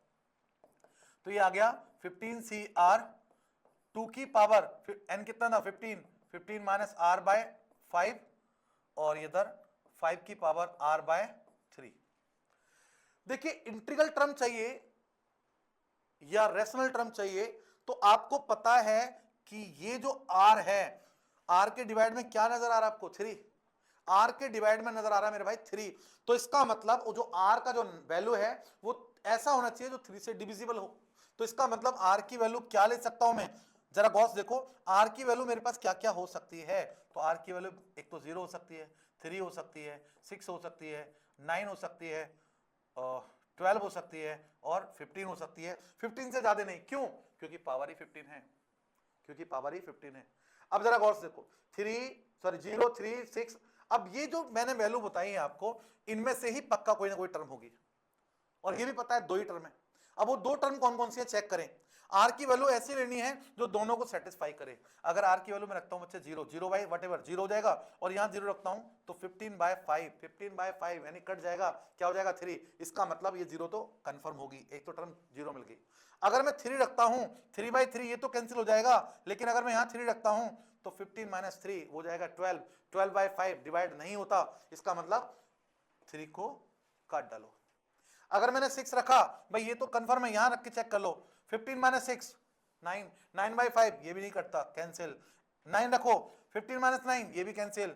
तो ये आ गया 15 CR 2 की पावर n कितना था 15 - r/5, और इधर 5 की पावर r/3। देखिए इंटीग्रल टर्म चाहिए या रेशनल टर्म चाहिए, तो आपको पता है कि ये जो r है, r के डिवाइड में क्या नजर आ रहा है आपको, 3, r के डिवाइड में नजर आ रहा है मेरे भाई 3, तो इसका मतलब वो जो r का जो वैल्यू है वो ऐसा होना चाहिए जो 3 से डिविजिबल हो। तो इसका मतलब r की वैल्यू क्या ले सकता हूं मैं, जरा गौर से देखो, r की वैल्यू मेरे पास क्या क्या हो सकती है, तो r की वैल्यू एक तो 0 हो सकती है, 3 हो सकती है, 6 हो सकती है, 9 हो सकती है, 12 हो सकती है, और 15 हो सकती है। 15 से ज्यादा नहीं, क्यों, क्योंकि पावर ही 15 है, क्योंकि पावर ही 15 है। अब जरा गौर से देखो 0 3 6, अब ये जो मैंने वैल्यू बताई है आपको, इनमें से ही पक्का कोई ना कोई टर्म होगी, और ये भी पता है 2 ही टर्म है। अब वो 2 टर्म कौन कौन सी है चेक करें, r की वैल्यू ऐसी लेनी है जो दोनों को सेटिस्फाई करे। अगर r की वैल्यू मैं रखता हूं बच्चे 0 बाई वटेवर 0 हो जाएगा, और यहां 0 रखता हूं तो 15/5 यानी कट जाएगा, क्या हो जाएगा 3, इसका मतलब ये 0 तो कंफर्म होगी, एक तो टर्म 0 मिल गई। अगर मैं 3 रखता हूं 3/3 ये तो कैंसिल हो जाएगा, लेकिन अगर मैं यहां 3 रखता हूं तो 15 - 3 हो जाएगा 12/5 डिवाइड नहीं होता, इसका मतलब 3 को काट डालो। अगर मैंने 6 रखा, भाई ये तो कंफर्म है, यहां रख के चेक कर लो, 15 - 6 9, 9/5 ये भी नहीं कटता, कैंसिल, 9 रखो 15 - 9 ये भी कैंसिल,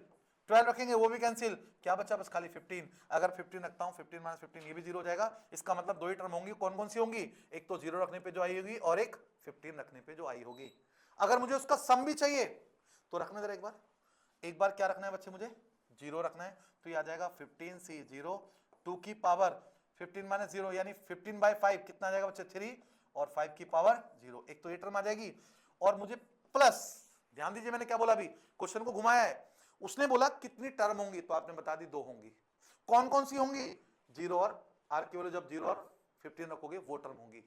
12 रखेंगे वो भी कैंसिल, क्या बचा बस खाली 15। अगर 15 रखता हूं 15 - 15 ये भी 0 हो जाएगा, इसका मतलब 2 ही टर्म होंगी, कौन कौन सी होंगी, एक तो 0 रखने पे जो आई होगी और एक 15 रखने पे जो आई होगी। अगर मुझे उसका सम भी चाहिए तो रखने जरा एक बार क्या रखना है बच्चे मुझे, जीरो रखना है तो ये आ जाएगा 15c 0, 2 की पावर 15 माइनस 0 यानी 15/5 कितना आ जाएगा बच्चे 3 और 5 की पावर 0, एक तो ये टर्म आ जाएगी और मुझे प्लस, ध्यान दीजिए मैंने क्या बोला अभी, क्वेश्चन को घुमाया है, उसने बोला कितनी टर्म होंगी तो आपने बता दी 2 होंगी। कौन कौन सी होंगी, 0 और आर की वैल्यू जब 0 और 15 रखोगे वो टर्म होंगी।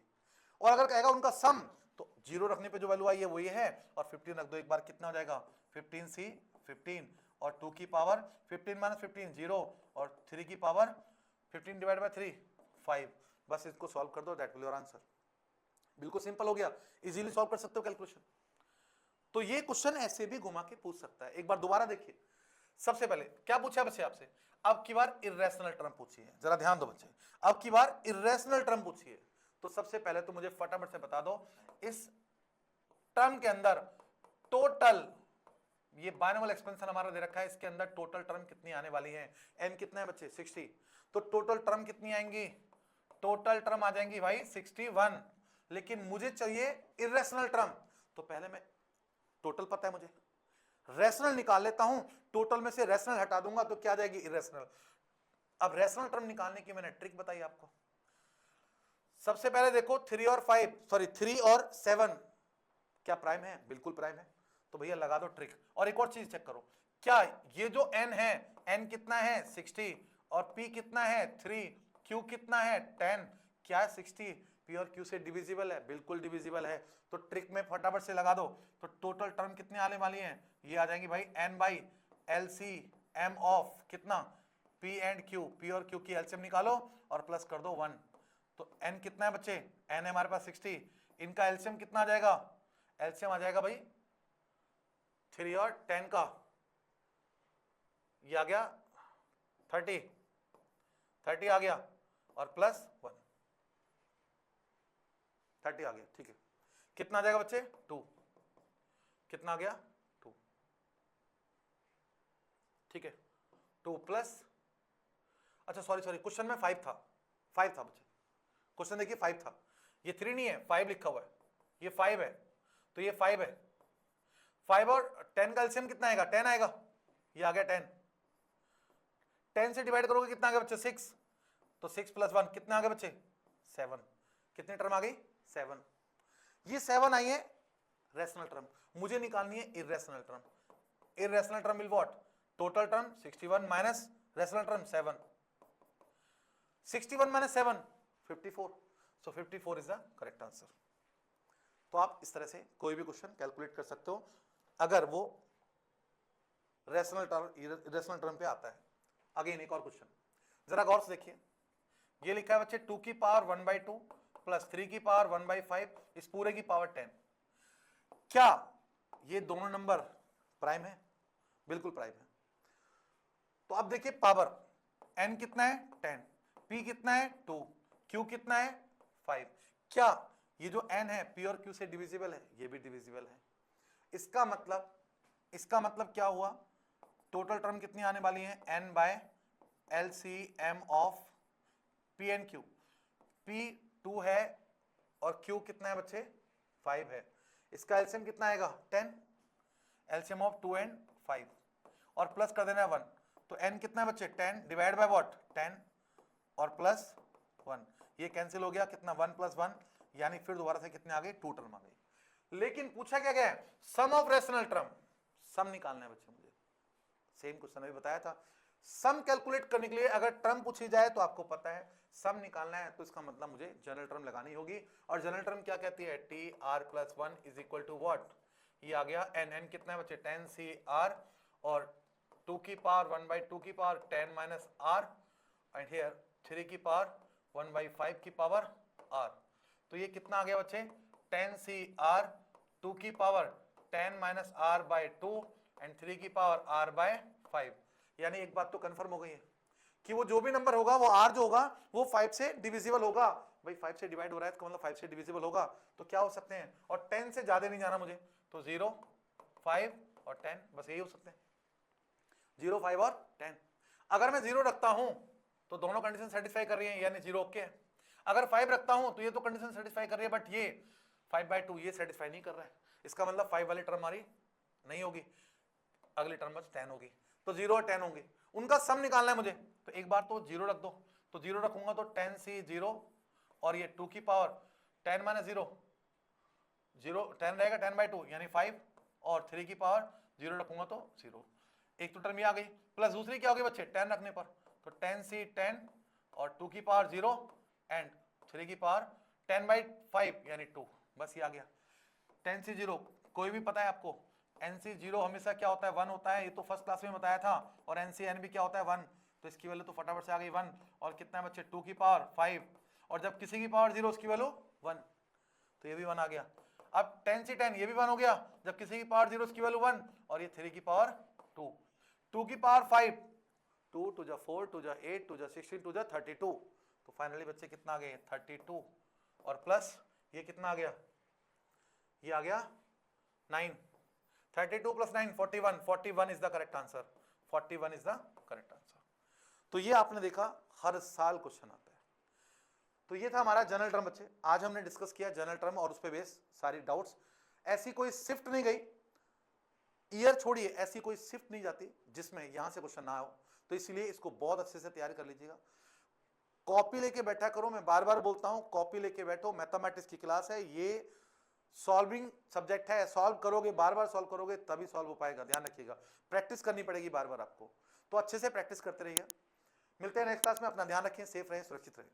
और अगर कहेगा उनका सम तो 0 रखने पे जो वैल्यू आई है वो ये है और 15 रख दो एक बार, कितना हो जाएगा 15c 15 और 2 की पावर 15 माइनस 15 0 और 3 की पावर 15 डिवाइड बाय 3 5। बस इसको सॉल्व कर दो, दैट विल योर आंसर। बिल्कुल सिंपल हो गया, इजीली सॉल्व कर सकते हो कैलकुलेशन। तो ये क्वेश्चन ऐसे भी घुमा के पूछ सकता है। एक बार दोबारा देखिए, सबसे पहले क्या पूछा बच्चे आपसे, अब की बार इर्रेशनल टर्म पूछी है, जरा ध्यान दो बच्चे, अब की बार इर्रेशनल टर्म पूछी है। तो सबसे पहले तो मुझे फटाफट से बता दो इस टर्म के अंदर टोटल, ये बाइनोमियल एक्सपेंशन हमारा दे रखा है, इसके अंदर टोटल टर्म कितनी आने वाली है, n कितना है बच्चे 60, तो टोटल टर्म कितनी आएंगी, टोटल टर्म आ जाएंगी भाई 61। लेकिन मुझे चाहिए इर्रेशनल टर्म, तो पहले मैं टोटल पता है मुझे, रेशनल निकाल लेता हूं, टोटल में से रेशनल हटा दूंगा तो क्या आ जाएगी इर्रेशनल। अब रेशनल टर्म निकालने की मैंने ट्रिक बताई आपको। सबसे पहले देखो 3 और 5 सॉरी 3 और 7 क्या प्राइम है, बिल्कुल प्राइम है, तो भैया लगा दो ट्रिक। और एक और चीज चेक करो, क्या ये जो n है, n कितना है 60 और p कितना है 3, q कितना है 10, क्या है 60, p और q से डिविजिबल है, बिल्कुल डिविजिबल है। तो ट्रिक में फटाफट से लगा दो, तो टोटल टर्म कितने आने वाली हैं, ये आ जाएंगी भाई n/LCM ऑफ कितना p एंड q, p और q की एलसीएम निकालो और प्लस कर दो 1। तो n कितना है बच्चे, n है हमारे पास 60, इनका एलसीएम कितना आ जाएगा, एलसीएम आ जाएगा भाई 3 और 10 का, ये आ गया 30 आ गया और प्लस 1 30 आ गया, ठीक है। कितना आ जाएगा बच्चे 2, कितना आ गया 2, ठीक है 2 प्लस, अच्छा सॉरी क्वेश्चन में 5 था बच्चे, क्वेश्चन देखिए 5 था, ये 3 नहीं है 5 लिखा हुआ है, ये 5 है तो ये 5 है, 5 और 10 का एलसीएम कितना आएगा 10 आएगा, ये आ गया 10 से डिवाइड करोगे कितना आ गया बच्चे 6, तो 6 प्लस 1 कितना आ गया बच्चे 7, कितनी टर्म आ गई 7, ये 7 आई है रेशनल टर्म, मुझे निकालनी है irrational term. Irrational term will what, total term 61 minus rational term 7, 61 minus 7 54, so 54 is the correct answer. तो आप इस तरह से कोई भी क्वेश्चन कैलकुलेट कर सकते हो अगर वो रेशनल टर्म पे आता है। अगेन एक और क्वेश्चन, जरा गौर से देखिए, ये लिखा है बच्चे 2 की पावर 1/2 प्लस 3 की पावर 1/5 इस पूरे की पावर 10, क्या ये दोनों नंबर प्राइम है, बिल्कुल प्राइम है। तो अब देखिए पावर n कितना है 10, p कितना है 2, q कितना है 5, क्या ये जो n है p और q से डिविजिबल है, ये भी डिविजिबल है। इसका मतलब क्या हुआ, टोटल टर्म कितनी आने वाली है n/LCM of p and q, p 2 है और q कितना है बच्चे 5 है, इसका एलसीएम कितना आएगा 10, एलसीएम ऑफ 2 एंड 5 और प्लस कर देना है 1, तो n कितना है बच्चे 10 डिवाइड बाय व्हाट 10 और प्लस 1, ये कैंसिल हो गया, कितना 1 प्लस 1 यानी फिर दोबारा से कितने आ गए 2 टर्म आ गई। लेकिन पूछा क्या गया है, सम ऑफ रेशनल टर्म, सम निकालना है बच्चे, मुझे सेम क्वेश्चन अभी बताया था। सम कैलकुलेट करने के लिए अगर टर्म पूछी जाए तो आपको पता है सम निकालना है, तो इसका मतलब मुझे जनरल टर्म लगानी होगी। और जनरल टर्म क्या कहती है, T R plus 1 is equal to what, ये आ गया n कितना है बच्चे 10 CR और 2 की पावर 1/2 की power 10 minus r and here 3 की पावर 1/5 की पावर r, तो ये कितना आ गया बच्चे 10 CR 2 की power 10 minus r by 2 and 3 की पावर r बाय 5। यानी एक बात तो कंफर्म हो गई है कि वो जो भी नंबर होगा वो r जो होगा वो 5 से डिविजिबल होगा। भाई 5 से डिवाइड हो रहा है तो मतलब 5 से डिविजिबल होगा, तो क्या हो सकते हैं, और 10 से ज्यादा नहीं जाना मुझे, तो 0 5 और 10 बस यही हो सकते हैं, 0 5 और 10। अगर मैं 0 रखता हूं तो दोनों कंडीशन सेटिस्फाई कर रही है, यानी 0 ओके है। अगर 5 रखता हूं तो ये तो कंडीशन सेटिस्फाई कर रही है, बट ये 5/2 ये सेटिस्फाई नहीं कर रहा है, इसका मतलब 5 वाली टर्म हमारी नहीं होगी, अगली टर्म बस 10 होगी, तो 0 और 10 होंगे। उनका सम निकालना है मुझे, तो एक बार तो 0 रख दो, तो 0 रखूंगा तो 10c 0 और ये 2 की पावर 10 माइनस 0 0 10 रहेगा 10/2 यानी 5 और 3 की पावर 0 रखूंगा तो 0। एक तो टर्म ये आ गई, प्लस दूसरी क्या होगी बच्चे 10 रखने पर, तो 10c 10 और 2 की पावर 0 एंड 3 की पावर 10/5 यानी 2, बस ये आ गया। 10c 0 कोई भी पता है आपको, nc 0 हमेशा क्या होता है 1 होता है, ये तो फर्स्ट क्लास में बताया था, और nc n भी क्या होता है 1, तो इसकी वैल्यू तो फटाफट से आ गई 1, और कितना है बच्चे 2 की पावर 5 और जब किसी की पावर 0 उसकी वैल्यू 1, तो ये भी 1 आ गया। अब 10c 10 ये भी 1 हो गया, जब किसी की पावर 0 उसकी वैल्यू 1 और ये 3 की पावर 2, 2 की पावर 5, 2 2 जा 4 2 जा 8 2 जा 16 2 जा 32, तो फाइनली बच्चे कितना आ गए 32 और प्लस ये कितना आ गया, ये आ गया 9, 32 plus 9 41, 41 is the correct answer, 41 is the correct answer. तो ये आपने देखा हर साल क्वेश्चन आता है। तो ये था हमारा जनरल टर्म बच्चे, आज हमने डिस्कस किया जनरल टर्म और उस पे बेस सारी डाउट्स, ऐसी कोई शिफ्ट नहीं गई, ईयर छोड़िए ऐसी कोई शिफ्ट नहीं जाती जिसमें यहां से क्वेश्चन ना हो, तो इसलिए इसको बहुत अच्छे से तैयारी कर लीजिएगा। कॉपी लेके बैठा करो, मैं बार बार बोलता हूं कॉपी लेके बैठो, मैथमेटिक्स की क्लास है, ये सॉल्विंग सब्जेक्ट है, सॉल्व करोगे बार बार सॉल्व करोगे तभी सॉल्व हो पाएगा, ध्यान रखिएगा, प्रैक्टिस करनी पड़ेगी बार बार आपको, तो अच्छे से प्रैक्टिस करते रहिए। मिलते हैं नेक्स्ट क्लास में, अपना ध्यान रखें, सेफ रहें, सुरक्षित रहें।